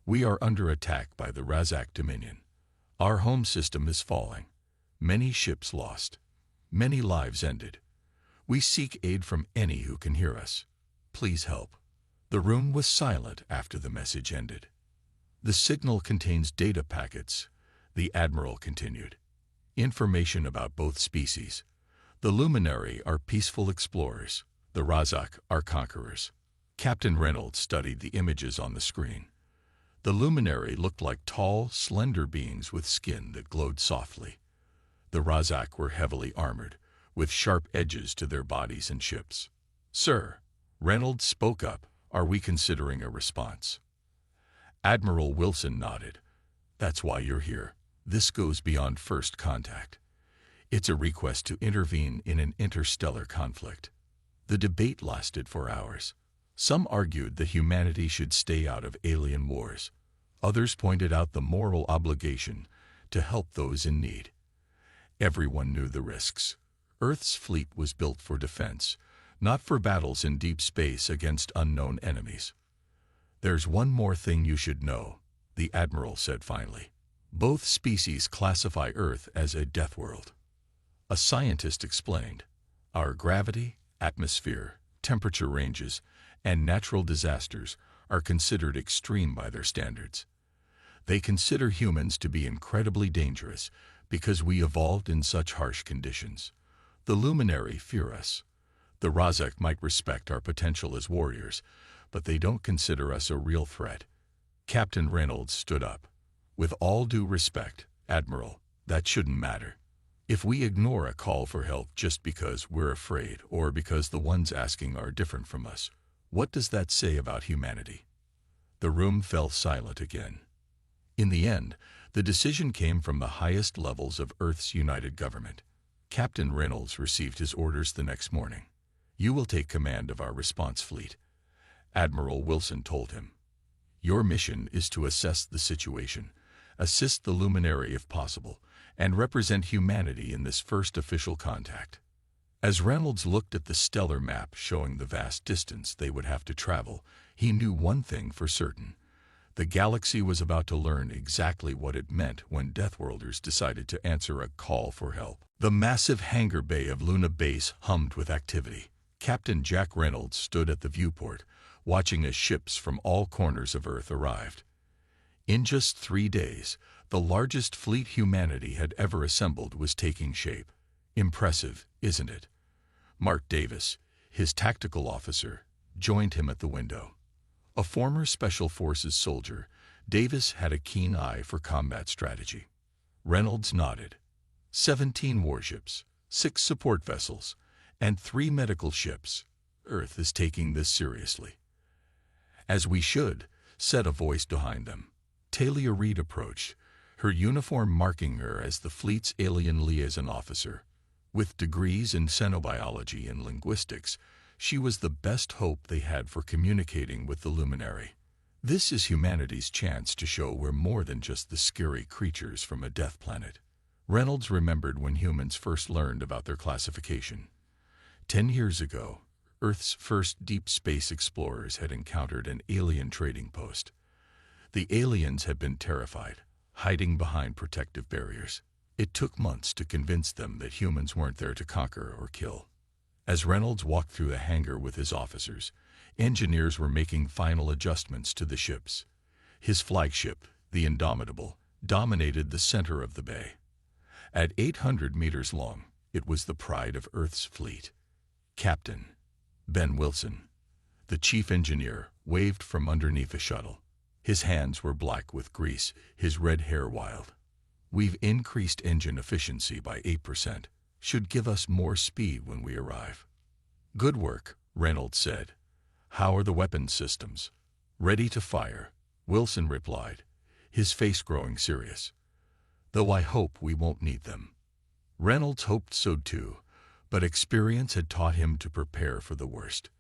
We are under attack by the Razak Dominion. Our home system is falling. Many ships lost. Many lives ended. We seek aid from any who can hear us. Please help." The room was silent after the message ended. "The signal contains data packets," the Admiral continued. "Information about both species. The Luminary are peaceful explorers. The Razak are conquerors." Captain Reynolds studied the images on the screen. The Luminary looked like tall, slender beings with skin that glowed softly. The Razak were heavily armored, with sharp edges to their bodies and ships. "Sir," Reynolds spoke up, "are we considering a response?" Admiral Wilson nodded. "That's why you're here. This goes beyond first contact. It's a request to intervene in an interstellar conflict." The debate lasted for hours. Some argued that humanity should stay out of alien wars. Others pointed out the moral obligation to help those in need. Everyone knew the risks. Earth's fleet was built for defense, not for battles in deep space against unknown enemies. "There's one more thing you should know," the Admiral said finally. "Both species classify Earth as a death world." A scientist explained, "Our gravity, atmosphere, temperature ranges, and natural disasters are considered extreme by their standards. They consider humans to be incredibly dangerous because we evolved in such harsh conditions. The Luminary fear us. The Razak might respect our potential as warriors, but they don't consider us a real threat." Captain Reynolds stood up. "With all due respect, Admiral, that shouldn't matter. If we ignore a call for help just because we're afraid or because the ones asking are different from us, what does that say about humanity?" The room fell silent again. In the end, the decision came from the highest levels of Earth's united government. Captain Reynolds received his orders the next morning. "You will take command of our response fleet," Admiral Wilson told him. "Your mission is to assess the situation, assist the Luminary if possible, and represent humanity in this first official contact." As Reynolds looked at the stellar map showing the vast distance they would have to travel, he knew one thing for certain. The galaxy was about to learn exactly what it meant when Deathworlders decided to answer a call for help. The massive hangar bay of Luna Base hummed with activity. Captain Jack Reynolds stood at the viewport, watching as ships from all corners of Earth arrived. In just 3 days, the largest fleet humanity had ever assembled was taking shape. Impressive, isn't it? Mark Davis, his tactical officer, joined him at the window. A former Special Forces soldier, Davis had a keen eye for combat strategy. Reynolds nodded. 17 warships, 6 support vessels, and 3 medical ships. Earth is taking this seriously. "As we should," said a voice behind them. Talia Reid approached, her uniform marking her as the fleet's alien liaison officer. With degrees in xenobiology and linguistics, she was the best hope they had for communicating with the Luminary. "This is humanity's chance to show we're more than just the scary creatures from a death planet." Reynolds remembered when humans first learned about their classification. 10 years ago, Earth's first deep space explorers had encountered an alien trading post. The aliens had been terrified, hiding behind protective barriers. It took months to convince them that humans weren't there to conquer or kill. As Reynolds walked through the hangar with his officers, engineers were making final adjustments to the ships. His flagship, the Indomitable, dominated the center of the bay. At 800 meters long, it was the pride of Earth's fleet. Captain Ben Wilson, the chief engineer, waved from underneath the shuttle. His hands were black with grease, his red hair wild. "We've increased engine efficiency by 8%. Should give us more speed when we arrive." "Good work," Reynolds said. "How are the weapons systems?" "Ready to fire," Wilson replied, his face growing serious. "Though I hope we won't need them." Reynolds hoped so too, but experience had taught him to prepare for the worst.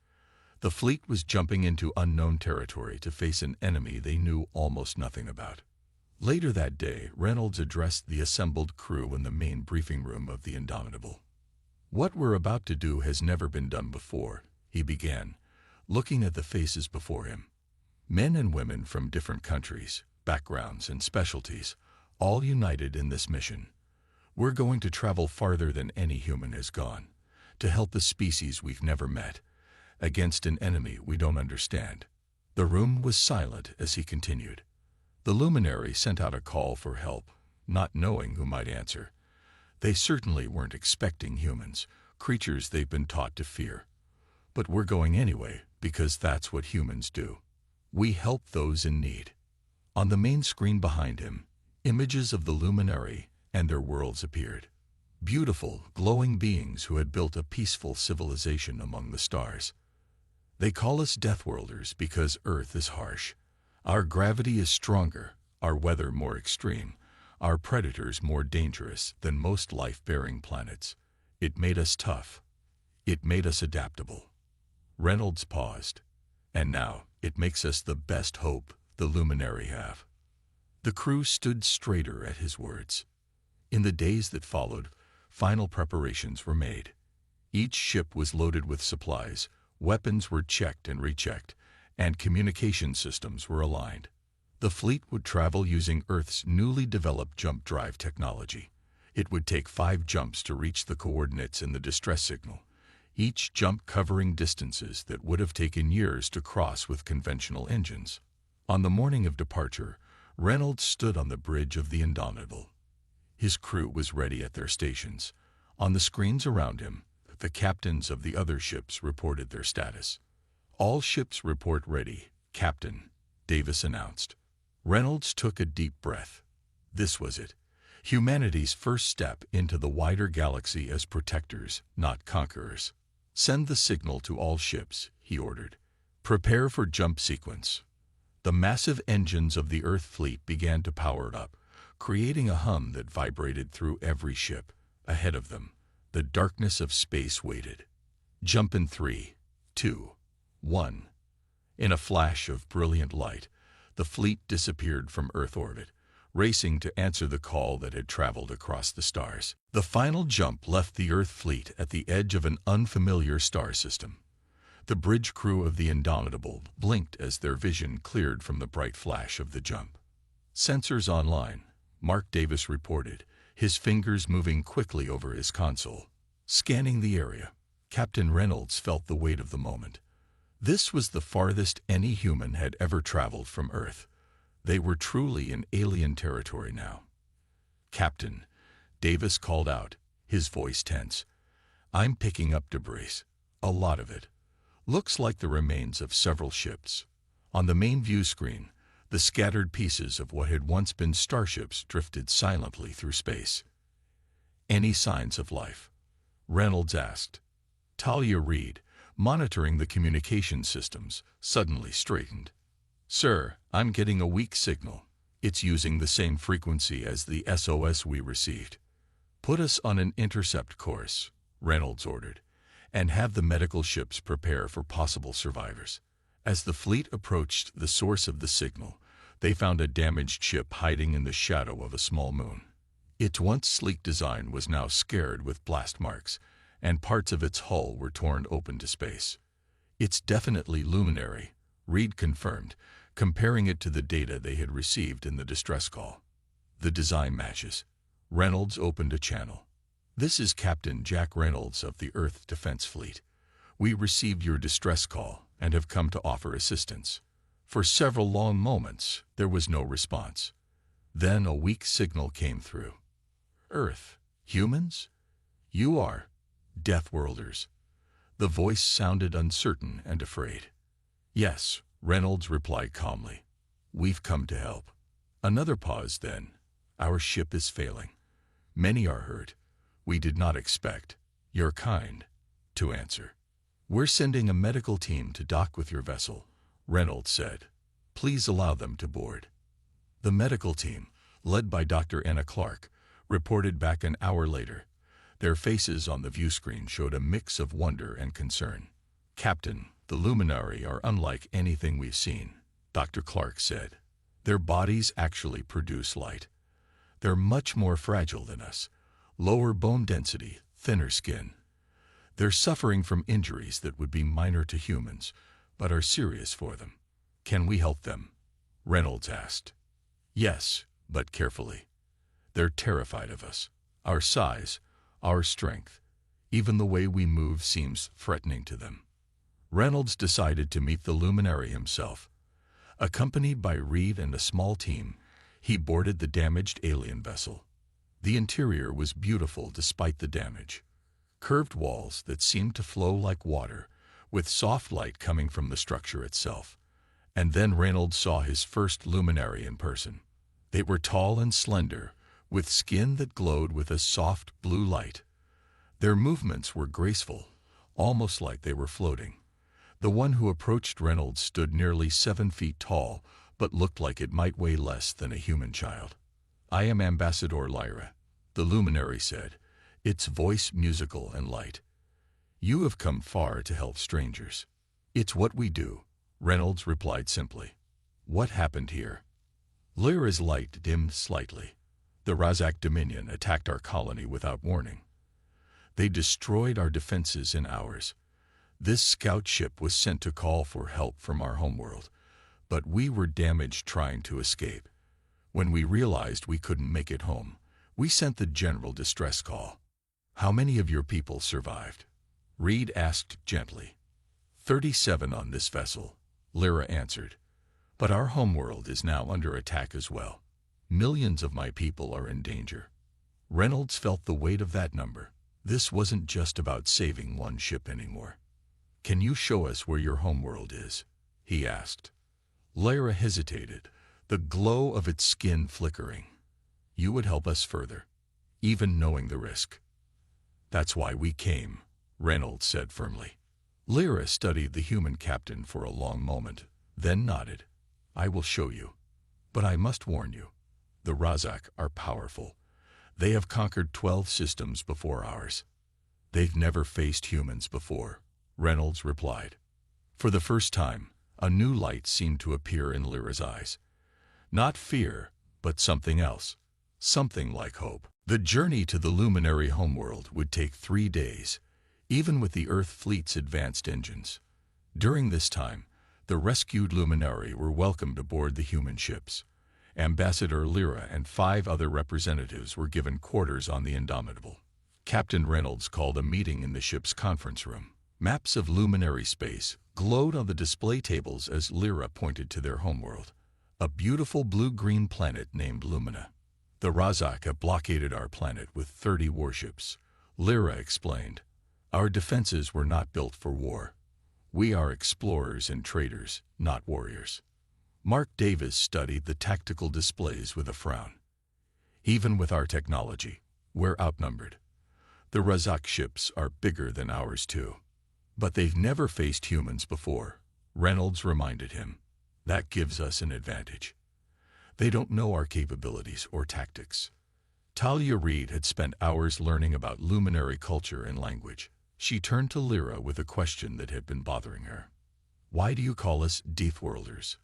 The fleet was jumping into unknown territory to face an enemy they knew almost nothing about. Later that day, Reynolds addressed the assembled crew in the main briefing room of the Indomitable. "What we're about to do has never been done before," he began, looking at the faces before him. Men and women from different countries, backgrounds, and specialties, all united in this mission. We're going to travel farther than any human has gone, to help a species we've never met, against an enemy we don't understand. The room was silent as he continued. The luminary sent out a call for help, not knowing who might answer. They certainly weren't expecting humans, creatures they've been taught to fear. But we're going anyway, because that's what humans do. We help those in need. On the main screen behind him, images of the luminary and their worlds appeared. Beautiful, glowing beings who had built a peaceful civilization among the stars. "They call us Deathworlders because Earth is harsh. Our gravity is stronger, our weather more extreme, our predators more dangerous than most life-bearing planets. It made us tough. It made us adaptable." Reynolds paused. "And now, it makes us the best hope the luminary have." The crew stood straighter at his words. In the days that followed, final preparations were made. Each ship was loaded with supplies, weapons were checked and rechecked, and communication systems were aligned. The fleet would travel using Earth's newly developed jump drive technology. It would take 5 jumps to reach the coordinates in the distress signal, each jump covering distances that would have taken years to cross with conventional engines. On the morning of departure, Reynolds stood on the bridge of the Indomitable. His crew was ready at their stations. On the screens around him, the captains of the other ships reported their status. "All ships report ready, Captain," Davis announced. Reynolds took a deep breath. This was it. Humanity's first step into the wider galaxy as protectors, not conquerors. "Send the signal to all ships," he ordered. "Prepare for jump sequence." The massive engines of the Earth fleet began to power up, creating a hum that vibrated through every ship. Ahead of them, the darkness of space waited. "Jump in 3, 2, 1. In a flash of brilliant light, the fleet disappeared from Earth orbit, racing to answer the call that had traveled across the stars. The final jump left the Earth fleet at the edge of an unfamiliar star system. The bridge crew of the Indomitable blinked as their vision cleared from the bright flash of the jump. "Sensors online," Mark Davis reported, his fingers moving quickly over his console. Scanning the area, Captain Reynolds felt the weight of the moment. This was the farthest any human had ever traveled from Earth. They were truly in alien territory now. "Captain," Davis called out, his voice tense, "I'm picking up debris. A lot of it. Looks like the remains of several ships. On the main view screen, the scattered pieces of what had once been starships drifted silently through space." "Any signs of life?" Reynolds asked. Talia Reed, monitoring the communication systems, suddenly straightened. "Sir, I'm getting a weak signal. It's using the same frequency as the SOS we received." "Put us on an intercept course," Reynolds ordered, "and have the medical ships prepare for possible survivors." As the fleet approached the source of the signal, they found a damaged ship hiding in the shadow of a small moon. Its once sleek design was now scarred with blast marks, and parts of its hull were torn open to space. "It's definitely luminary," Reed confirmed, comparing it to the data they had received in the distress call. "The design matches." Reynolds opened a channel. This is Captain Jack Reynolds of the Earth Defense Fleet. We received your distress call and have come to offer assistance. For several long moments, there was no response. Then a weak signal came through. Earth, humans? You are Deathworlders. The voice sounded uncertain and afraid. Yes, Reynolds replied calmly. We've come to help. Another pause then. Our ship is failing. Many are hurt. We did not expect your kind to answer. We're sending a medical team to dock with your vessel, Reynolds said. Please allow them to board. The medical team, led by Dr. Anna Clark, reported back an hour later. Their faces on the view screen showed a mix of wonder and concern. Captain, the Luminary are unlike anything we've seen, Dr. Clark said. Their bodies actually produce light. They're much more fragile than us. Lower bone density, thinner skin. They're suffering from injuries that would be minor to humans, but are serious for them. Can we help them? Reynolds asked. Yes, but carefully. They're terrified of us. Our size, our strength, even the way we move seems threatening to them. Reynolds decided to meet the Luminary himself. Accompanied by Reed and a small team, he boarded the damaged alien vessel. The interior was beautiful despite the damage. Curved walls that seemed to flow like water, with soft light coming from the structure itself. And then Reynolds saw his first Luminary in person. They were tall and slender, with skin that glowed with a soft blue light. Their movements were graceful, almost like they were floating. The one who approached Reynolds stood nearly 7 feet tall, but looked like it might weigh less than a human child. I am Ambassador Lyra, the Luminary said, its voice musical and light. You have come far to help strangers. It's what we do, Reynolds replied simply. What happened here? Lyra's light dimmed slightly. The Razak Dominion attacked our colony without warning. They destroyed our defenses in hours. This scout ship was sent to call for help from our homeworld, but we were damaged trying to escape. When we realized we couldn't make it home, we sent the general distress call. How many of your people survived? Reed asked gently. 37 on this vessel, Lyra answered. But our homeworld is now under attack as well. Millions of my people are in danger. Reynolds felt the weight of that number. This wasn't just about saving one ship anymore. Can you show us where your homeworld is? He asked. Lyra hesitated, the glow of its skin flickering. You would help us further, even knowing the risk. That's why we came, Reynolds said firmly. Lyra studied the human captain for a long moment, then nodded. I will show you. But I must warn you. The Razak are powerful. They have conquered 12 systems before ours. They've never faced humans before, Reynolds replied. For the first time, a new light seemed to appear in Lyra's eyes. Not fear, but something else. Something like hope. The journey to the Luminary homeworld would take 3 days, even with the Earth fleet's advanced engines. During this time, the rescued Luminary were welcomed aboard the human ships. Ambassador Lyra and 5 other representatives were given quarters on the Indomitable. Captain Reynolds called a meeting in the ship's conference room. Maps of Luminary space glowed on the display tables as Lyra pointed to their homeworld, a beautiful blue-green planet named Lumina. The Razak have blockaded our planet with 30 warships, Lyra explained. Our defenses were not built for war. We are explorers and traders, not warriors. Mark Davis studied the tactical displays with a frown. Even with our technology, we're outnumbered. The Razak ships are bigger than ours too. But they've never faced humans before, Reynolds reminded him. That gives us an advantage. They don't know our capabilities or tactics. Talia Reed had spent hours learning about Luminary culture and language. She turned to Lyra with a question that had been bothering her. Why do you call us Deathworlders?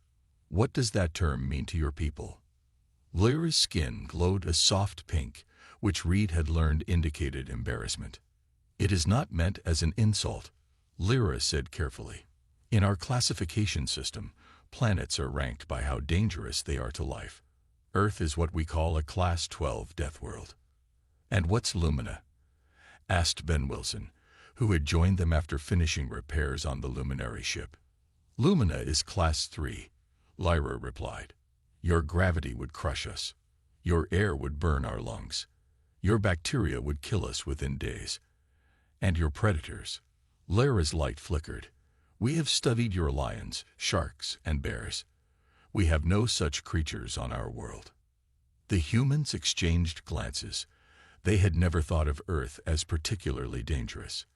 What does that term mean to your people? Lyra's skin glowed a soft pink, which Reed had learned indicated embarrassment. It is not meant as an insult, Lyra said carefully. In our classification system, planets are ranked by how dangerous they are to life. Earth is what we call a Class 12 death world. And what's Lumina? asked Ben Wilson, who had joined them after finishing repairs on the Luminary ship. Lumina is Class 3, Lyra replied. Your gravity would crush us. Your air would burn our lungs. Your bacteria would kill us within days. And your predators. Lyra's light flickered. We have studied your lions, sharks, and bears. We have no such creatures on our world. The humans exchanged glances. They had never thought of Earth as particularly dangerous.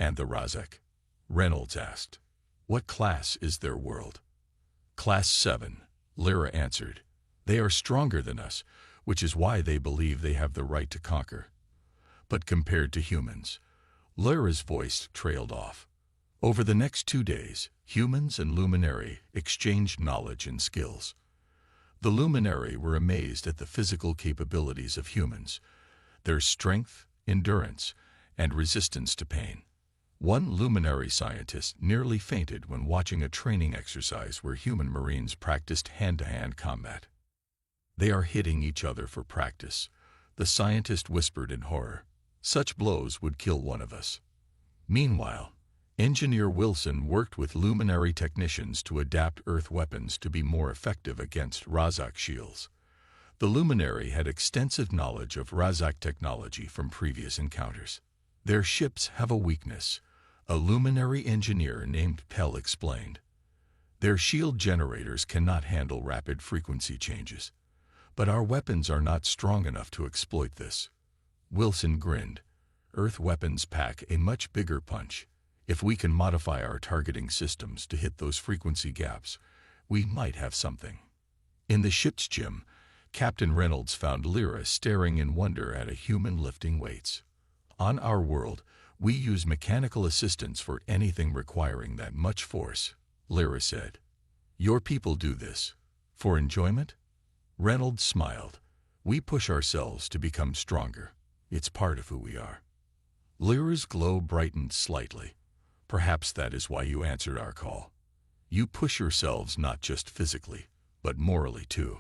And the Razak? Reynolds asked. What class is their world? Class 7, Lyra answered. They are stronger than us, which is why they believe they have the right to conquer. But compared to humans, Lyra's voice trailed off. Over the next 2 days, humans and Luminary exchanged knowledge and skills. The Luminary were amazed at the physical capabilities of humans, their strength, endurance, and resistance to pain. One Luminary scientist nearly fainted when watching a training exercise where human Marines practiced hand-to-hand combat. They are hitting each other for practice, the scientist whispered in horror. Such blows would kill one of us. Meanwhile, Engineer Wilson worked with Luminary technicians to adapt Earth weapons to be more effective against Razak shields. The Luminary had extensive knowledge of Razak technology from previous encounters. Their ships have a weakness, a Luminary engineer named Pell explained. Their shield generators cannot handle rapid frequency changes. But our weapons are not strong enough to exploit this. Wilson grinned. Earth weapons pack a much bigger punch. If we can modify our targeting systems to hit those frequency gaps, we might have something. In the ship's gym, Captain Reynolds found Lyra staring in wonder at a human lifting weights. On our world, we use mechanical assistance for anything requiring that much force, Lyra said. Your people do this. For enjoyment? Reynolds smiled. We push ourselves to become stronger. It's part of who we are. Lyra's glow brightened slightly. Perhaps that is why you answered our call. You push yourselves not just physically, but morally too.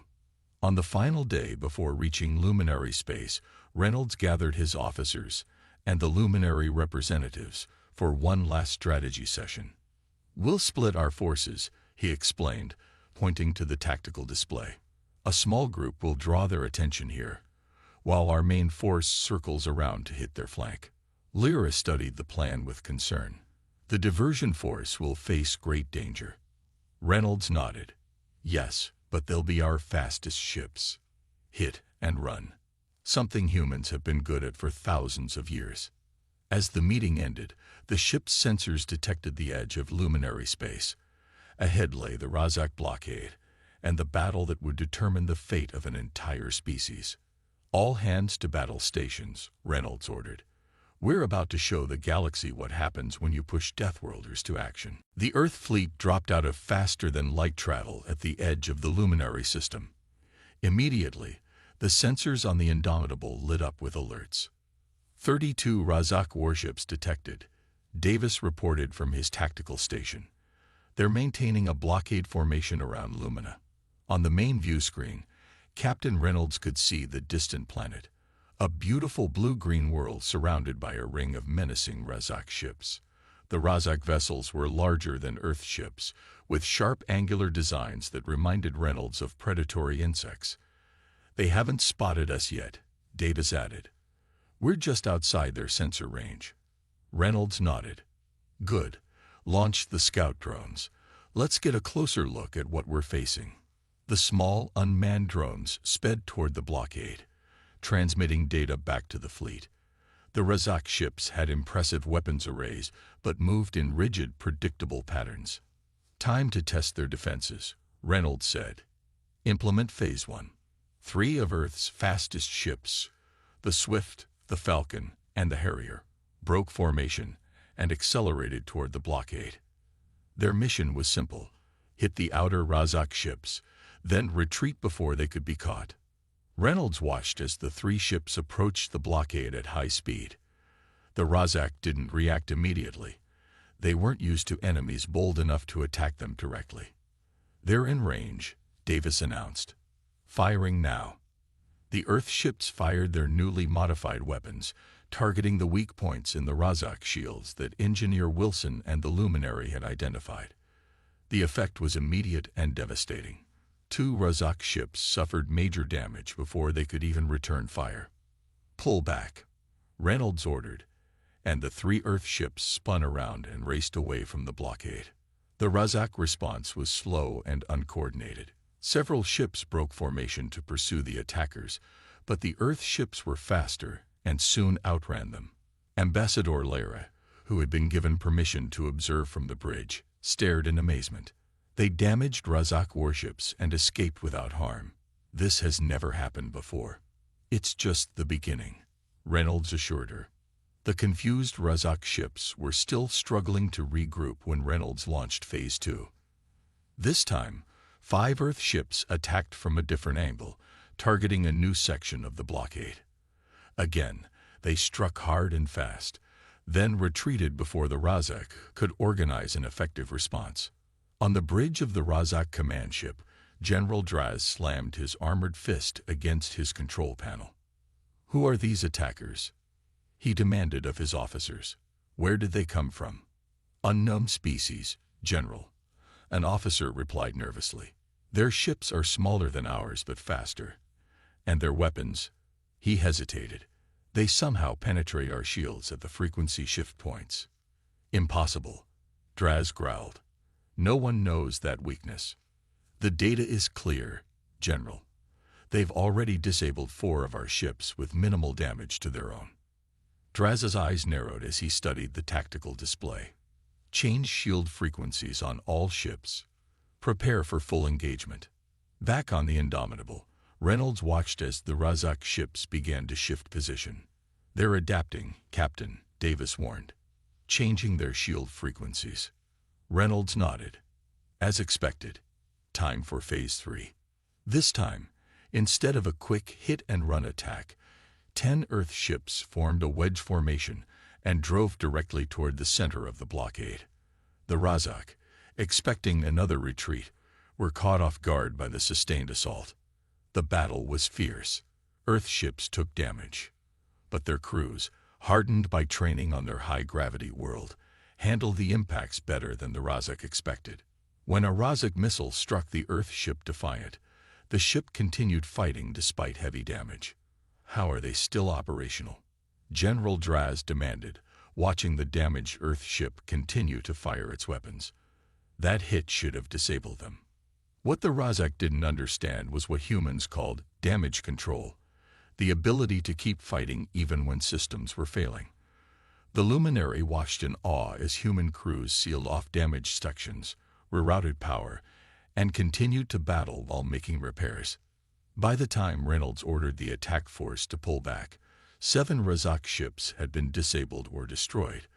On the final day before reaching Luminary space, Reynolds gathered his officers and the Luminary representatives for one last strategy session. We'll split our forces, he explained, pointing to the tactical display. A small group will draw their attention here, while our main force circles around to hit their flank. Lyra studied the plan with concern. The diversion force will face great danger. Reynolds nodded. Yes, but they'll be our fastest ships. Hit and run. Something humans have been good at for thousands of years. As the meeting ended, the ship's sensors detected the edge of Luminary space. Ahead lay the Razak blockade, and the battle that would determine the fate of an entire species. All hands to battle stations, Reynolds ordered. We're about to show the galaxy what happens when you push Deathworlders to action. The Earth fleet dropped out of faster-than-light travel at the edge of the Luminary system. Immediately, the sensors on the Indomitable lit up with alerts. 32 Razak warships detected, Davis reported from his tactical station. They're maintaining a blockade formation around Lumina. On the main view screen, Captain Reynolds could see the distant planet, a beautiful blue-green world surrounded by a ring of menacing Razak ships. The Razak vessels were larger than Earth ships, with sharp angular designs that reminded Reynolds of predatory insects. They haven't spotted us yet, Davis added. We're just outside their sensor range. Reynolds nodded. Good. Launch the scout drones. Let's get a closer look at what we're facing. The small, unmanned drones sped toward the blockade, transmitting data back to the fleet. The Razak ships had impressive weapons arrays, but moved in rigid, predictable patterns. Time to test their defenses, Reynolds said. Implement Phase 1. 3 of Earth's fastest ships, the Swift, the Falcon, and the Harrier, broke formation and accelerated toward the blockade. Their mission was simple: hit the outer Razak ships, then retreat before they could be caught. Reynolds watched as the 3 ships approached the blockade at high speed. The Razak didn't react immediately. They weren't used to enemies bold enough to attack them directly. They're in range, Davis announced. Firing now. The Earth ships fired their newly modified weapons, targeting the weak points in the Razak shields that Engineer Wilson and the Luminary had identified. The effect was immediate and devastating. 2 Razak ships suffered major damage before they could even return fire. "Pull back," Reynolds ordered, and the 3 Earth ships spun around and raced away from the blockade. The Razak response was slow and uncoordinated. Several ships broke formation to pursue the attackers, but the Earth ships were faster and soon outran them. Ambassador Lara, who had been given permission to observe from the bridge, stared in amazement. They damaged Razak warships and escaped without harm. "This has never happened before." "It's just the beginning," Reynolds assured her. The confused Razak ships were still struggling to regroup when Reynolds launched Phase 2. This time, 5 Earth ships attacked from a different angle, targeting a new section of the blockade. Again, they struck hard and fast, then retreated before the Razak could organize an effective response. On the bridge of the Razak command ship, General Draz slammed his armored fist against his control panel. "Who are these attackers?" he demanded of his officers. "Where did they come from?" "Unknown species, General," an officer replied nervously. "Their ships are smaller than ours but faster. And their weapons," he hesitated, "they somehow penetrate our shields at the frequency shift points." "Impossible," Draz growled. "No one knows that weakness." "The data is clear, General. They've already disabled 4 of our ships with minimal damage to their own." Draz's eyes narrowed as he studied the tactical display. "Change shield frequencies on all ships. Prepare for full engagement." Back on the Indomitable, Reynolds watched as the Razak ships began to shift position. "They're adapting," Captain Davis warned, "changing their shield frequencies." Reynolds nodded. "As expected. Time for Phase 3. This time, instead of a quick hit-and-run attack, 10 Earth ships formed a wedge formation and drove directly toward the center of the blockade. The Razak, expecting another retreat, were caught off guard by the sustained assault. The battle was fierce. Earth ships took damage, but their crews, hardened by training on their high-gravity world, handled the impacts better than the Razak expected. When a Razak missile struck the Earth ship Defiant, the ship continued fighting despite heavy damage. "How are they still operational?" General Draz demanded, watching the damaged Earth ship continue to fire its weapons. "That hit should have disabled them." What the Razak didn't understand was what humans called damage control, the ability to keep fighting even when systems were failing. The Luminary watched in awe as human crews sealed off damaged sections, rerouted power, and continued to battle while making repairs. By the time Reynolds ordered the attack force to pull back, 7 Razak ships had been disabled or destroyed,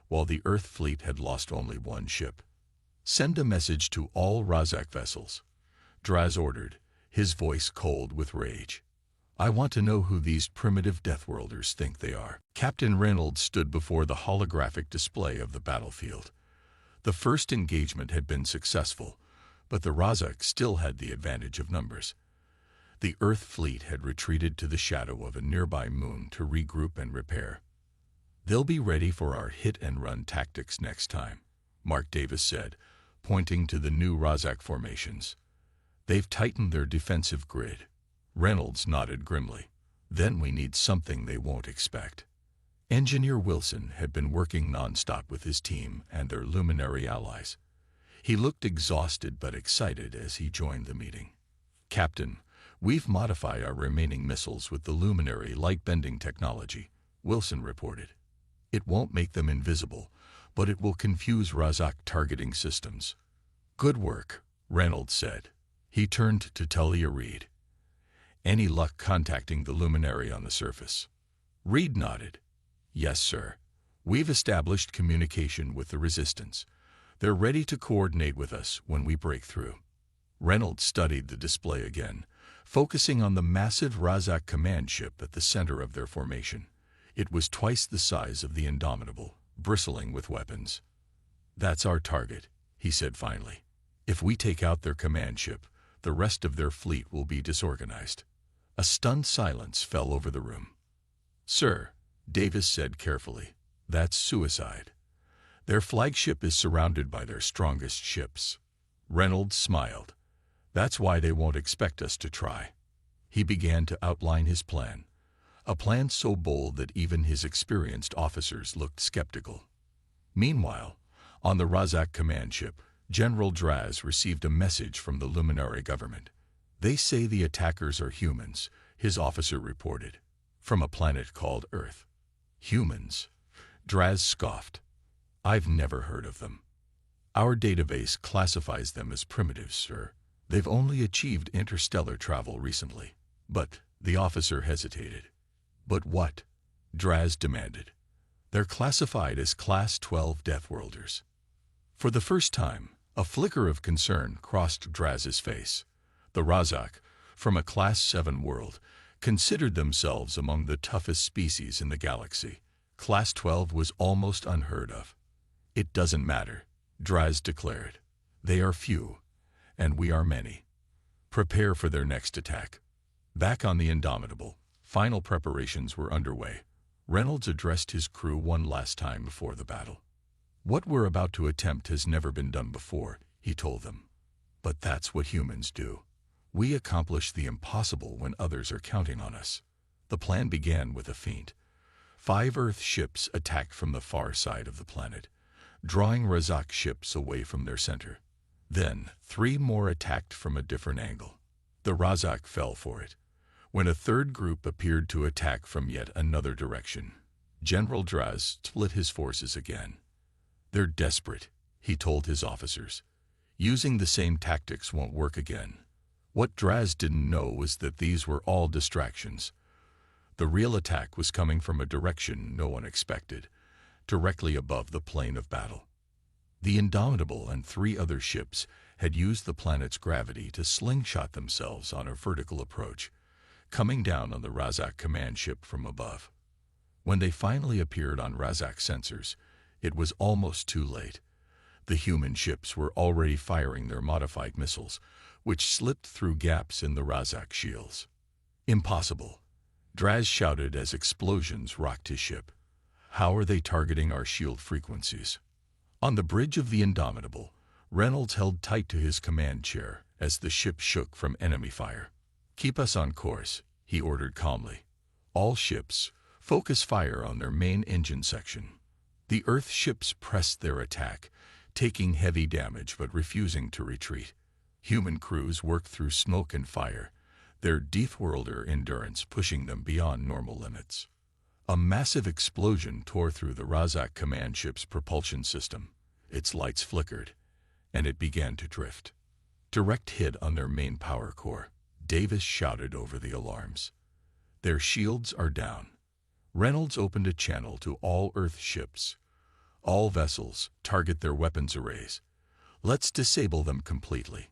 while the Earth fleet had lost only 1 ship. "Send a message to all Razak vessels," Draz ordered, his voice cold with rage. "I want to know who these primitive Deathworlders think they are." Captain Reynolds stood before the holographic display of the battlefield. The first engagement had been successful, but the Razak still had the advantage of numbers. The Earth fleet had retreated to the shadow of a nearby moon to regroup and repair. "They'll be ready for our hit-and-run tactics next time," Mark Davis said, pointing to the new Razak formations. "They've tightened their defensive grid." Reynolds nodded grimly. "Then we need something they won't expect." Engineer Wilson had been working nonstop with his team and their Luminary allies. He looked exhausted but excited as he joined the meeting. "Captain, we've modified our remaining missiles with the Luminary light-bending technology," Wilson reported. "It won't make them invisible, but it will confuse Razak targeting systems." "Good work," Reynolds said. He turned to Talia Reed. "Any luck contacting the Luminary on the surface?" Reed nodded. "Yes, sir. We've established communication with the Resistance. They're ready to coordinate with us when we break through." Reynolds studied the display again, focusing on the massive Razak command ship at the center of their formation. It was twice the size of the Indomitable, bristling with weapons. "That's our target," he said finally. "If we take out their command ship, the rest of their fleet will be disorganized." A stunned silence fell over the room. "Sir," Davis said carefully. That's suicide. Their flagship is surrounded by their strongest ships. Reynolds smiled. That's why they won't expect us to try. He began to outline his plan. A plan so bold that even his experienced officers looked skeptical. Meanwhile, on the Razak command ship, General Draz received a message from the Luminary government. They say the attackers are humans, his officer reported, from a planet called Earth. Humans? Draz scoffed. I've never heard of them. Our database classifies them as primitives, sir. They've only achieved interstellar travel recently. But the officer hesitated. But what? Draz demanded. They're classified as Class 12 Deathworlders. For the first time, a flicker of concern crossed Draz's face. The Razak, from a Class 7 world, considered themselves among the toughest species in the galaxy. Class 12 was almost unheard of. It doesn't matter, Draz declared. They are few, and we are many. Prepare for their next attack. Back on the Indomitable, final preparations were underway. Reynolds addressed his crew one last time before the battle. What we're about to attempt has never been done before, he told them. But that's what humans do. We accomplish the impossible when others are counting on us. The plan began with a feint. 5 Earth ships attacked from the far side of the planet, drawing Razak ships away from their center. Then 3 more attacked from a different angle. The Razak fell for it. When a third group appeared to attack from yet another direction, General Draz split his forces again. They're desperate, he told his officers. Using the same tactics won't work again. What Draz didn't know was that these were all distractions. The real attack was coming from a direction no one expected, directly above the plane of battle. The Indomitable and 3 other ships had used the planet's gravity to slingshot themselves on a vertical approach, coming down on the Razak command ship from above. When they finally appeared on Razak sensors, it was almost too late. The human ships were already firing their modified missiles, which slipped through gaps in the Razak shields. Impossible, Draz shouted as explosions rocked his ship. How are they targeting our shield frequencies? On the bridge of the Indomitable, Reynolds held tight to his command chair as the ship shook from enemy fire. Keep us on course, he ordered calmly. All ships, focus fire on their main engine section. The Earth ships pressed their attack, taking heavy damage but refusing to retreat. Human crews worked through smoke and fire, their Deathworlder endurance pushing them beyond normal limits. A massive explosion tore through the Razak command ship's propulsion system. Its lights flickered, and it began to drift. Direct hit on their main power core, Davis shouted over the alarms. Their shields are down. Reynolds opened a channel to all Earth ships. All vessels, target their weapons arrays. Let's disable them completely.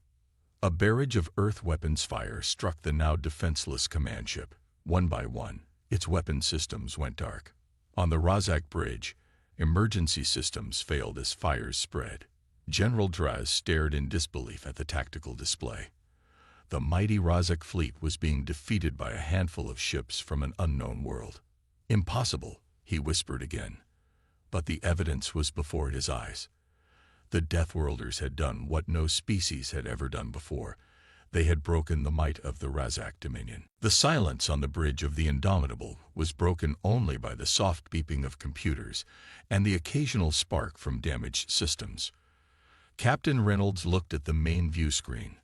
A barrage of Earth weapons fire struck the now defenseless command ship. One by one, its weapon systems went dark. On the Razak bridge, emergency systems failed as fires spread. General Draz stared in disbelief at the tactical display. The mighty Razak fleet was being defeated by a handful of ships from an unknown world. Impossible, he whispered again. But the evidence was before his eyes. The Deathworlders had done what no species had ever done before. They had broken the might of the Razak dominion. The silence on the bridge of the Indomitable was broken only by the soft beeping of computers and the occasional spark from damaged systems. Captain Reynolds looked at the main view screen,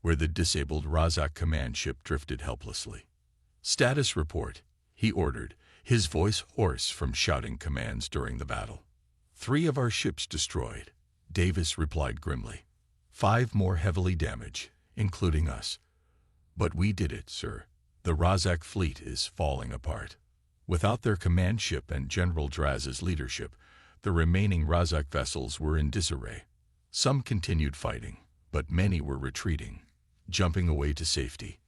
where the disabled Razak command ship drifted helplessly. Status report, he ordered, his voice hoarse from shouting commands during the battle. 3 of our ships destroyed, Davis replied grimly. 5 more heavily damaged, including us. But we did it, sir. The Razak fleet is falling apart. Without their command ship and General Draz's leadership, the remaining Razak vessels were in disarray. Some continued fighting, but many were retreating, jumping away to safety.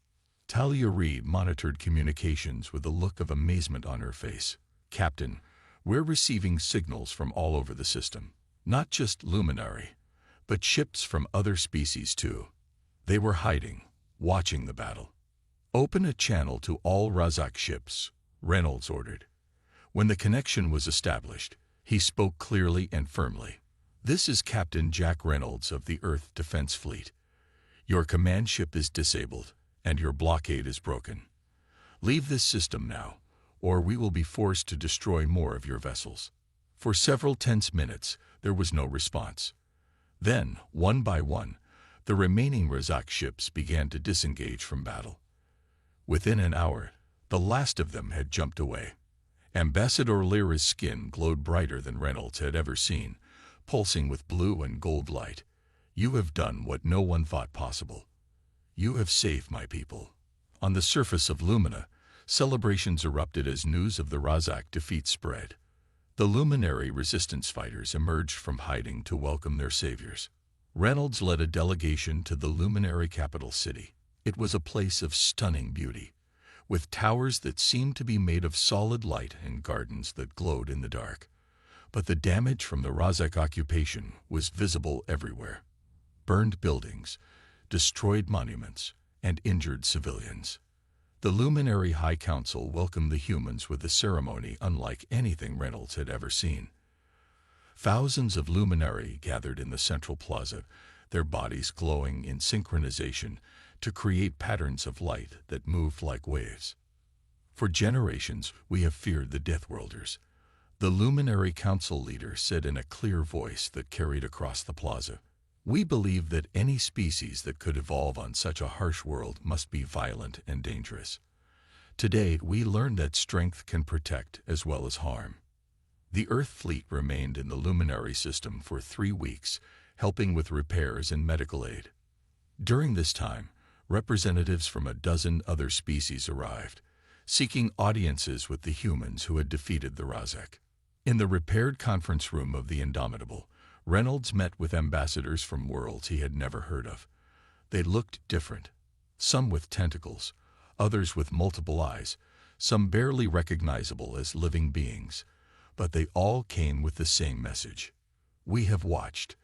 Talia Reed monitored communications with a look of amazement on her face. Captain, we're receiving signals from all over the system. Not just Luminary, but ships from other species too. They were hiding, watching the battle. Open a channel to all Razak ships, Reynolds ordered. When the connection was established, he spoke clearly and firmly. "This is Captain Jack Reynolds of the Earth Defense Fleet. Your command ship is disabled, and your blockade is broken. Leave this system now, or we will be forced to destroy more of your vessels." For several tense minutes, there was no response. Then, one by one, the remaining Razak ships began to disengage from battle. Within an hour, the last of them had jumped away. Ambassador Lyra's skin glowed brighter than Reynolds had ever seen, pulsing with blue and gold light. "You have done what no one thought possible. You have saved my people." On the surface of Lumina, celebrations erupted as news of the Razak defeat spread. The Luminary resistance fighters emerged from hiding to welcome their saviors. Reynolds led a delegation to the Luminary capital city. It was a place of stunning beauty, with towers that seemed to be made of solid light and gardens that glowed in the dark. But the damage from the Razak occupation was visible everywhere. Burned buildings, destroyed monuments, and injured civilians. The Luminary High Council welcomed the humans with a ceremony unlike anything Reynolds had ever seen. Thousands of Luminary gathered in the central plaza, their bodies glowing in synchronization to create patterns of light that moved like waves. "For generations, we have feared the Deathworlders," the Luminary Council leader said in a clear voice that carried across the plaza. "We believe that any species that could evolve on such a harsh world must be violent and dangerous. Today, we learned that strength can protect as well as harm." The Earth fleet remained in the Luminary system for 3 weeks, helping with repairs and medical aid. During this time, representatives from a dozen other species arrived, seeking audiences with the humans who had defeated the Razak. In the repaired conference room of the Indomitable, Reynolds met with ambassadors from worlds he had never heard of. They looked different, some with tentacles, others with multiple eyes, some barely recognizable as living beings. But they all came with the same message. "We have watched,"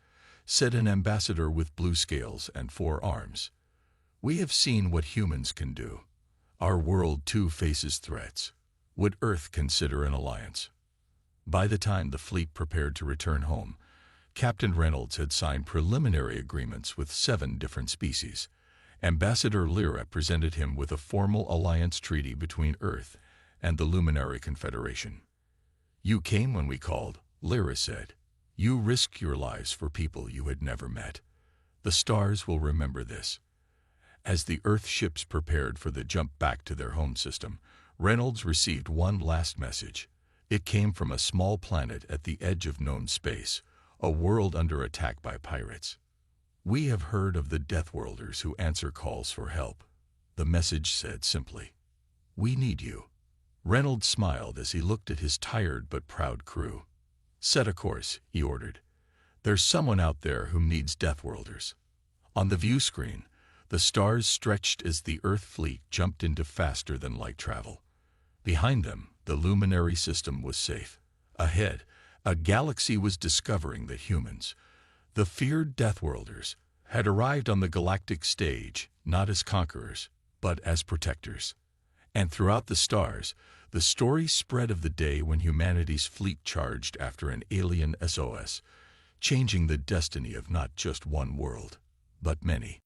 said an ambassador with blue scales and 4 arms. "We have seen what humans can do. Our world too faces threats. Would Earth consider an alliance?" By the time the fleet prepared to return home, Captain Reynolds had signed preliminary agreements with 7 different species. Ambassador Lyra presented him with a formal alliance treaty between Earth and the Luminary Confederation. "You came when we called," Lyra said. "You risked your lives for people you had never met. The stars will remember this." As the Earth ships prepared for the jump back to their home system, Reynolds received one last message. It came from a small planet at the edge of known space, a world under attack by pirates. "We have heard of the Deathworlders who answer calls for help," the message said simply. "We need you." Reynolds smiled as he looked at his tired but proud crew. "Set a course," he ordered. "There's someone out there who needs Deathworlders." On the view screen, the stars stretched as the Earth fleet jumped into faster-than-light travel. Behind them, the Luminary system was safe. Ahead, a galaxy was discovering that humans, the feared Deathworlders, had arrived on the galactic stage not as conquerors, but as protectors. And throughout the stars, the story spread of the day when humanity's fleet charged after an alien SOS, changing the destiny of not just one world, but many.